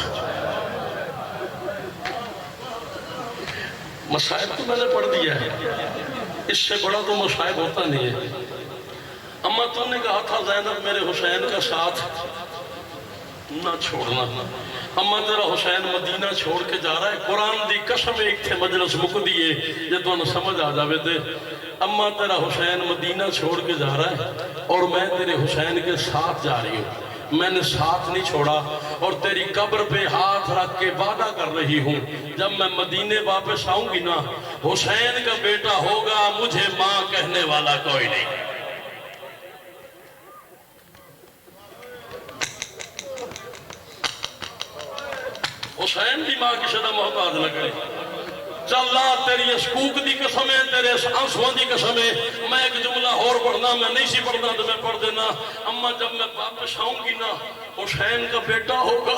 مصائب تو میں نے پڑھ دیا ہے، اس سے بڑا تو مصائب ہوتا نہیں ہے۔ اماں تو نے کہا تھا زینب میرے حسین کا ساتھ نہ چھوڑنا۔ اماں تیرا حسین مدینہ چھوڑ کے جا رہا ہے، قرآن دی قسم ایک تھے مجلس مک دیئے یہ تو انہوں سمجھ آ جاوے تھے۔ اماں تیرا حسین مدینہ چھوڑ کے جا رہا ہے اور میں تیرے حسین کے ساتھ جا رہی ہوں۔ میں نے ساتھ نہیں چھوڑا اور تیری قبر پہ ہاتھ رکھ کے وعدہ کر رہی ہوں جب میں مدینے واپس آؤں گی نا حسین کا بیٹا ہوگا مجھے ماں کہنے والا کوئی نہیں. حسین دی ماں کی شدہ محتاج نہ کرے. چلا تیری اسکوک دی قسم ہے تیرے آنسوان دی قسم ہے. میں ایک جملہ اور پڑھنا میں نہیں سی پڑھنا تو میں پڑھ دینا. اما جب میں واپس آؤں گی نا حسین کا بیٹا ہوگا.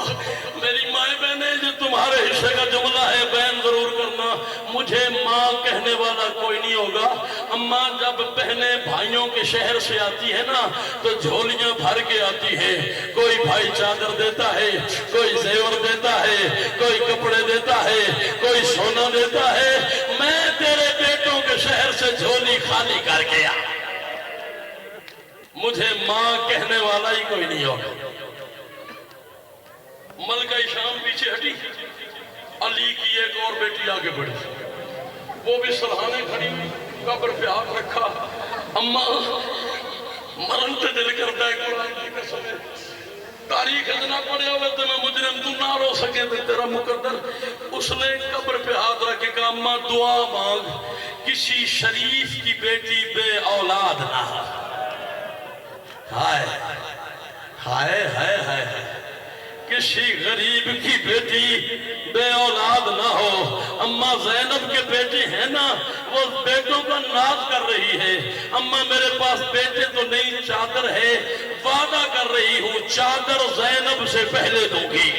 میری مائیں بہنیں جو تمہارے حصے کا جملہ ہے بیان ضرور کرنا. مجھے ماں کہنے والا کوئی نہیں ہوگا. اما جب بہنیں بھائیوں کے شہر سے آتی ہے نا تو جھولیاں بھر کے آتی ہے. کوئی بھائی چادر دیتا ہے, کوئی زیور دیتا ہے, کوئی کپڑے دیتا ہے, کوئی سونا دیتا ہے. میں تیرے بیٹوں کے شہر سے جھولی خالی کر کے آ. مجھے ماں کہنے والا ہی کوئی نہیں ہوگا. ملکہ شام پیچھے ہٹی. علی کی ایک اور بیٹی آگے بڑھی. وہ بھی سرہانے کھڑی ہوئی, قبر پہ ہاتھ رکھا. اما مرن تے دل کرتا ہے قرآن کی قسم ہے تاریخ اتنا پڑے ہوئے تو میں مجرم تو نہ رو سکے تو تیرا مقدر. اس نے قبر پہ ہاتھ رکھے کہا اما دعا مانگ کسی شریف کی بیٹی بے اولاد نہ ہو. ہائے ہائے ہائے ہائے کسی غریب کی بیٹی بے اولاد نہ ہو. اما زینب کے بیٹے ہیں نا وہ بیٹوں کا ناز کر رہی ہے. اما میرے پاس بیٹے تو نہیں چادر ہے, وعدہ کر رہی ہوں چادر زینب سے پہلے دوں گی.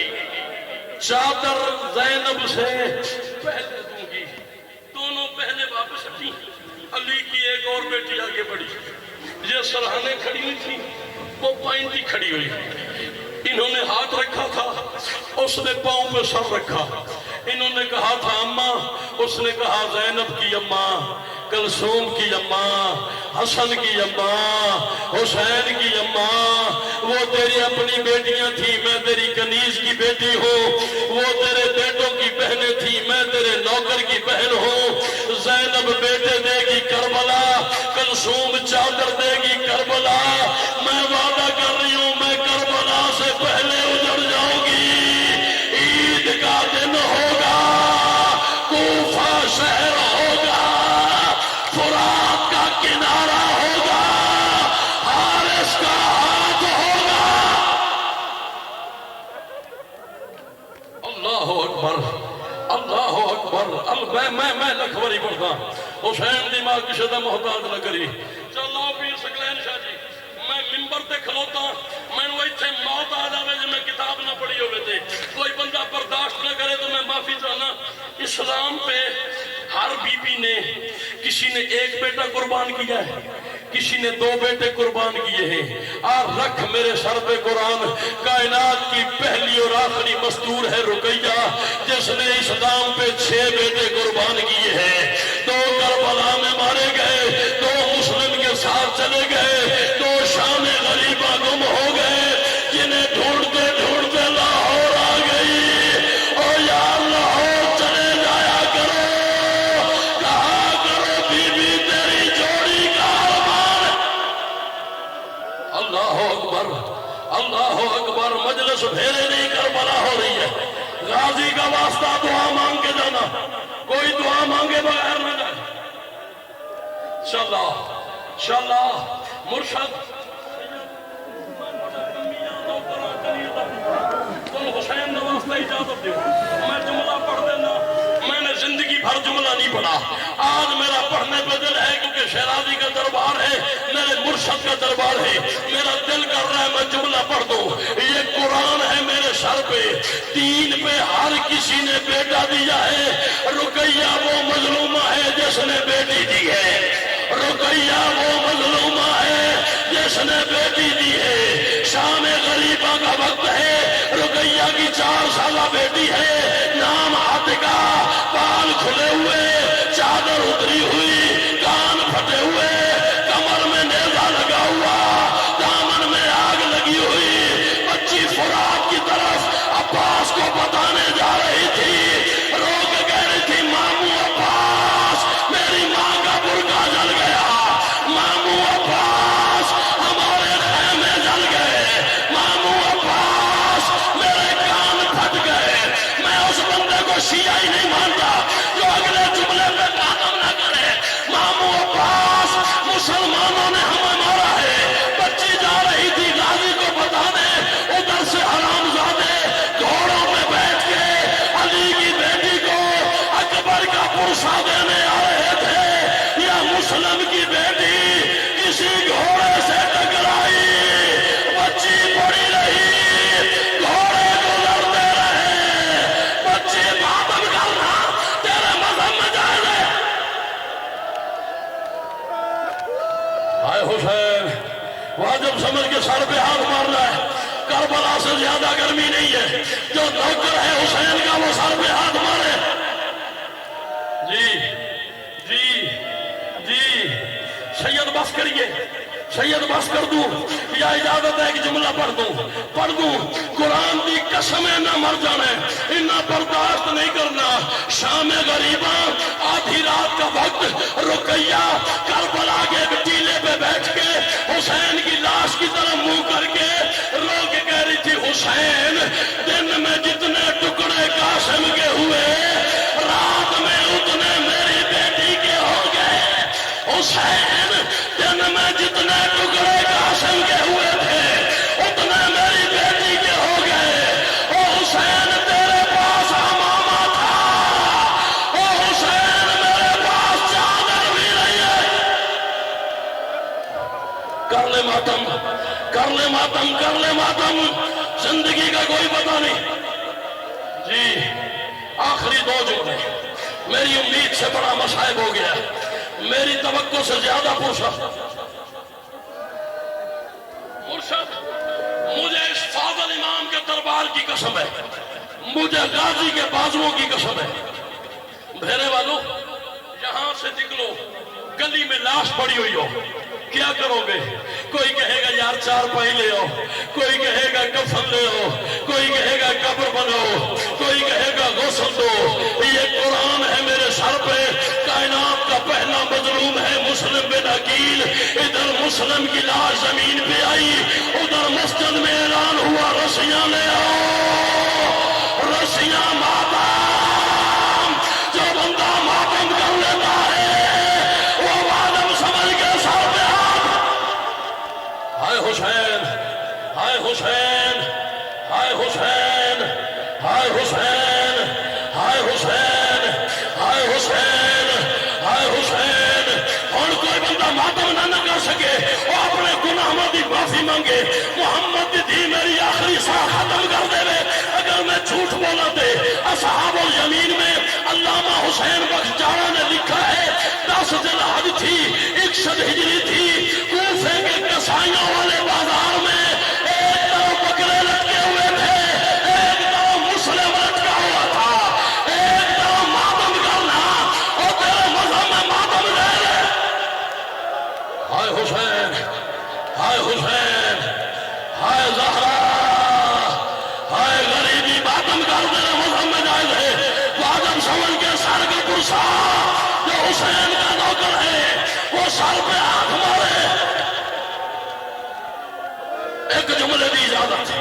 چادر زینب سے پہلے دوں گی. دونوں پہلے واپس ہٹی. علی کی ایک اور بیٹی آگے بڑھی. یہ سرہانے کھڑی ہوئی تھی, وہ پائنٹی کھڑی ہوئی. انہوں نے ہاتھ رکھا تھا, اس نے پاؤں پہ سر رکھا. انہوں نے کہا تھا اماں, اس نے کہا زینب کی اماں, کلثوم کی اماں, حسن کی اماں, حسین کی اماں. وہ تیری اپنی بیٹیاں تھیں, میں تیری کنیز کی بیٹی ہوں. وہ تیرے بیٹوں کی بہنیں تھیں, میں تیرے نوکر کی بہن ہوں. زینب بیٹے دے گی کربلا, کلثوم چادر دے گی کربلا. میں وعدہ کر رہی ہوں میں کربلا سے پہلے اجڑ جاؤں گی. عید کا دن ہوگا, کوفہ شہر ہوگا, فرات کا کنارہ ہوگا, حارث کا ہاتھ ہوگا. اللہ اکبر اللہ اکبر. میں لکھوری پڑھتا. حسین دی ماں کی شدہ محتاج نہ کری. چلو پیر سکلین شاہ جی میں ممبر تے کھلوتا, میں وہ اتھے موت آ جاوے جو میں کتاب نہ پڑھی ہوئے تھے. کوئی بندہ برداشت نہ کرے تو میں معافی چاہنا. اسلام پہ ہر بی بی نے کسی نے ایک بیٹا قربان کیا ہے, کسی نے 2 بیٹے قربان کیے ہیں. اور رکھ میرے سر پہ قرآن, کائنات کی پہلی اور آخری مستور ہے رقیہ جس نے اسلام پہ 6 بیٹے قربان کیے ہیں. 2 کربلا میں مارے گئے, 2 مسلم کے ساتھ چلے گئے, 2 شام غریبہ گم ہو گئے, جنہیں ڈھونڈتے ڈھونڈتے لاہور آ گئی. او یا لاہور چلے جایا کرو, کہا کرو بی بی تیری جوڑی کا ارمان. اللہ اکبر اللہ اکبر. مجلس بھیرے نہیں کربلا ہو رہی ہے. غازی کا واسطہ دعا مانگ کے جانا, کوئی دعا مانگے بغیر نہ جائے. چلا مرشد تم حسین واسطہ اجازت دیو میں جملہ پڑھ دینا. میں نے زندگی بھر جملہ نہیں پڑھا, آج میرا پڑھنے پہ دل ہے کیونکہ شیرازی کا دربار ہے, میرے مرشد کا دربار ہے. میرا دل کر رہا ہے میں جملہ پڑھ دوں. یہ قرآن ہے میرے سر پہ, دین پہ ہر کسی نے بیٹا دیا ہے. رقیہ وہ مظلومہ ہے جس نے بیٹی دی ہے. رقیہ وہ مظلومہ ہے جس نے بیٹی دی ہے. شام غریبہ کا وقت ہے, رقیہ کی 4 سالہ بیٹی ہے, نام عاتقہ, بال کھلے ہوئے, چادر اتری ہوئی, کان پھٹے ہوئے, کمر میں نیزہ لگا ہوا, دامن میں آگ لگی ہوئی. بچی فرات کی طرف عباس کو بتانے جا رہی تھی, رو کے کہہ رہی تھی ماموں عباس میری ماں کا برقع جل گیا, ماموں عباس ہمارے خیمے جل گئے, ماموں بیٹی کسی گھوڑے سے ٹکرائی، بچی پڑی رہی، گھوڑے گزرتے رہے، بچی ماتم کرنا تیرے مذہب میں جائز ہے؟ آئے حسین واجب سمجھ کے سر پہ ہاتھ مارنا ہے، کربلا سے زیادہ گرمی نہیں ہے، جو نوکر ہے حسین کا وہ سر پہ ہاتھ مارے۔ جی جی جی سید بس کریے، سید بس کر دوں یا اجازت ہے ایک جملہ پڑھ دوں؟ قرآن دی قسم نہ مر جانے، انہا برداشت نہیں کرنا۔ شام غریباں آدھی رات کا وقت، رقیہ کربلا کے ٹیلے پہ بیٹھ کے حسین کی لاش کی طرف منہ کر کے رو کے کہہ رہی تھی حسین دن میں جتنے ٹکڑے قاسم کے ہوئے رات میں اتنے میری بیٹی کے ہو گئے۔ حسین دن میں جتنے ٹکڑے قاسم کے ہوئے تھے اتنے میری بیٹی کے ہو گئے۔ او حسین تیرے پاس امامہ تھا، او حسین میرے پاس چادر بھی نہیں ہے۔ کر لے ماتم، کر لے ماتم، کر لے ماتم، زندگی کا کوئی پتہ نہیں۔ جی آخری دو جملے، میری امید سے بڑا مصائب ہو گیا، میری توقع سے زیادہ پوچھا۔ مرشد مجھے اس فاضل امام کے دربار کی قسم ہے، مجھے غازی کے بازوؤں کی قسم ہے، بھیرے والوں یہاں سے نکلو، گلی میں لاش پڑی ہوئی ہو، کیا کرو گے؟ کوئی کہے گا یار چار پائی لے آؤ، کوئی کہے گا کفن لے آؤ، کوئی کہے گا قبر بناؤ، کوئی کہے گا غسل دو۔ یہ قرآن ہے میرے سر پہ، کائنات کا پہلا مظلوم ہے مسلم بن عقیل۔ ادھر مسلم کی لاش زمین پہ آئی، ادھر مسجد میں اعلان ہوا رسیاں لے آؤ، رسیاں ماتم۔ جو بندہ ماتم کر لیتا ہے وہ واجب سمجھ کے سر پہ ہاتھ۔ ہائے حسین، ہائے حسین، ہائے حسین، ہائے حسین، ہائے حسین، ہائے حسین، ہائے حسین۔ اور کوئی بندہ ماتم نہ کر سکے وہ اپنے گناہوں کی معافی مانگے۔ محمد دی تھی میری آخری ساہ ختم کر دے وے، اگر میں جھوٹ بولا دے۔ اصحاب الیمین میں علامہ حسین بخش جاڑا نے لکھا ہے 10 ذی الحج تھی، 61 ہجری تھی، کوفے کے کسائیوں والے بازار میں ایک طرف بکرے لٹکے ہوئے تھے، ایک طرف مسلم لٹکا ہوا تھا، ایک طرف ماتم کرنا اور تیرے مذہب میں ماتم غیر ہے۔ ہائے حسین، ہائے حسین، ہائے زہرا، ہائے غریبی، ماتم کر تیرے مذہب میں جائز ہے۔ واجب سمجھ کے سر کا پرسا جو حسین کا نوکر ہے وہ سر پہ ہاتھ مارے۔ ایک جملے دی اجازت،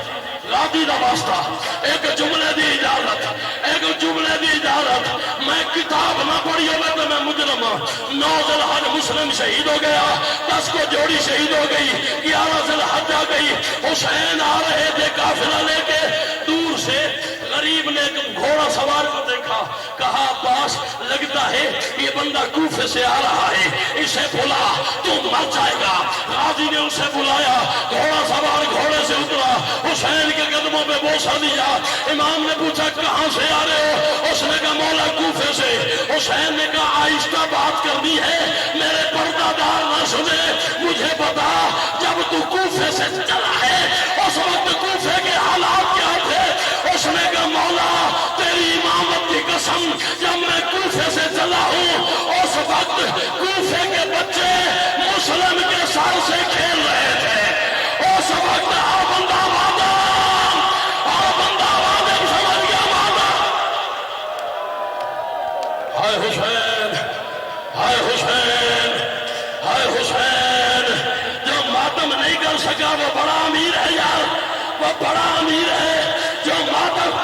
غازی دا واسطہ، ایک جملے دی اجازت، ایک جملے دی اجازت۔ میں کتاب نہ پڑھی ہوگا تو میں مجرم ہوں۔ 9 ذی الحج مسلم شہید ہو گیا، 10 کو جوڑی شہید ہو گئی، 11 ذی الحج آ گئی، حسین آ رہے تھے قافلہ لے کے، دور سے غریب نے ایک گھوڑا سوار کو دیکھا، کہا عباس لگتا ہے یہ بندہ کوفے سے آ رہا ہے، اسے بلا تو مر جائے گا۔ غازی نے اسے بلایا، گھوڑا سوار گھوڑے سے اترا، حسین کے قدموں پہ بوسہ دیا۔ امام نے پوچھا کہاں سے آ رہے ہو؟ اس نے کہا مولا کوفے سے۔ حسین نے کہا آہستہ بات کرنی ہے، میرے پردہ دار نہ سنے، مجھے بتا جب تو کوفے سے چلا ہے اس وقت کوفے کے حالات کیا تھے؟ اس نے کہا مولا تیری امامت کی قسم جب میں کوفے سے چلا ہوں اس وقت کوفے کے بچے مسلم کے سر سے کھیل رہے تھے، اس وقت آ بندہ وعدہ، آ بندہ وعدہ سمجھ گیا وعدہ۔ ہائے حسین، ہائے حسین، ہائے حسین، جو ماتم نہیں کر سکا وہ بڑا امیر ہے یار، وہ بڑا امیر ہے جو ماتم۔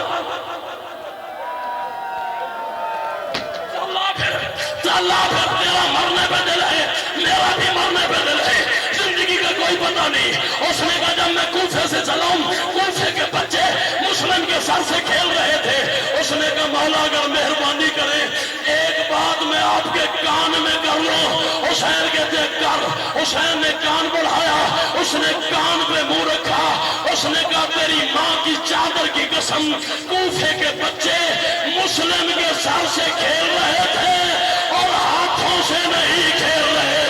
اللہ پھر تیرا مرنے پہ دل ہے، میرا بھی مرنے پہ دل ہے، زندگی کا کوئی پتہ نہیں۔ اس نے کہا جب میں کوفے سے چلا ہوں کوفے کے بچے مسلم کے سر سے کھیل رہے تھے۔ اس نے کہا مولا اگر مہربانی کرے ایک بات میں آپ کے کان میں کر لوں۔ حسین کہتے حسین نے کان بڑھایا، اس نے کان پہ منہ رکھا، اس نے کہا تیری ماں کی چادر کی قسم، کوفے کے بچے مسلم کے سر سے کھیل رہے تھے اور ہاتھوں سے نہیں کھیل رہے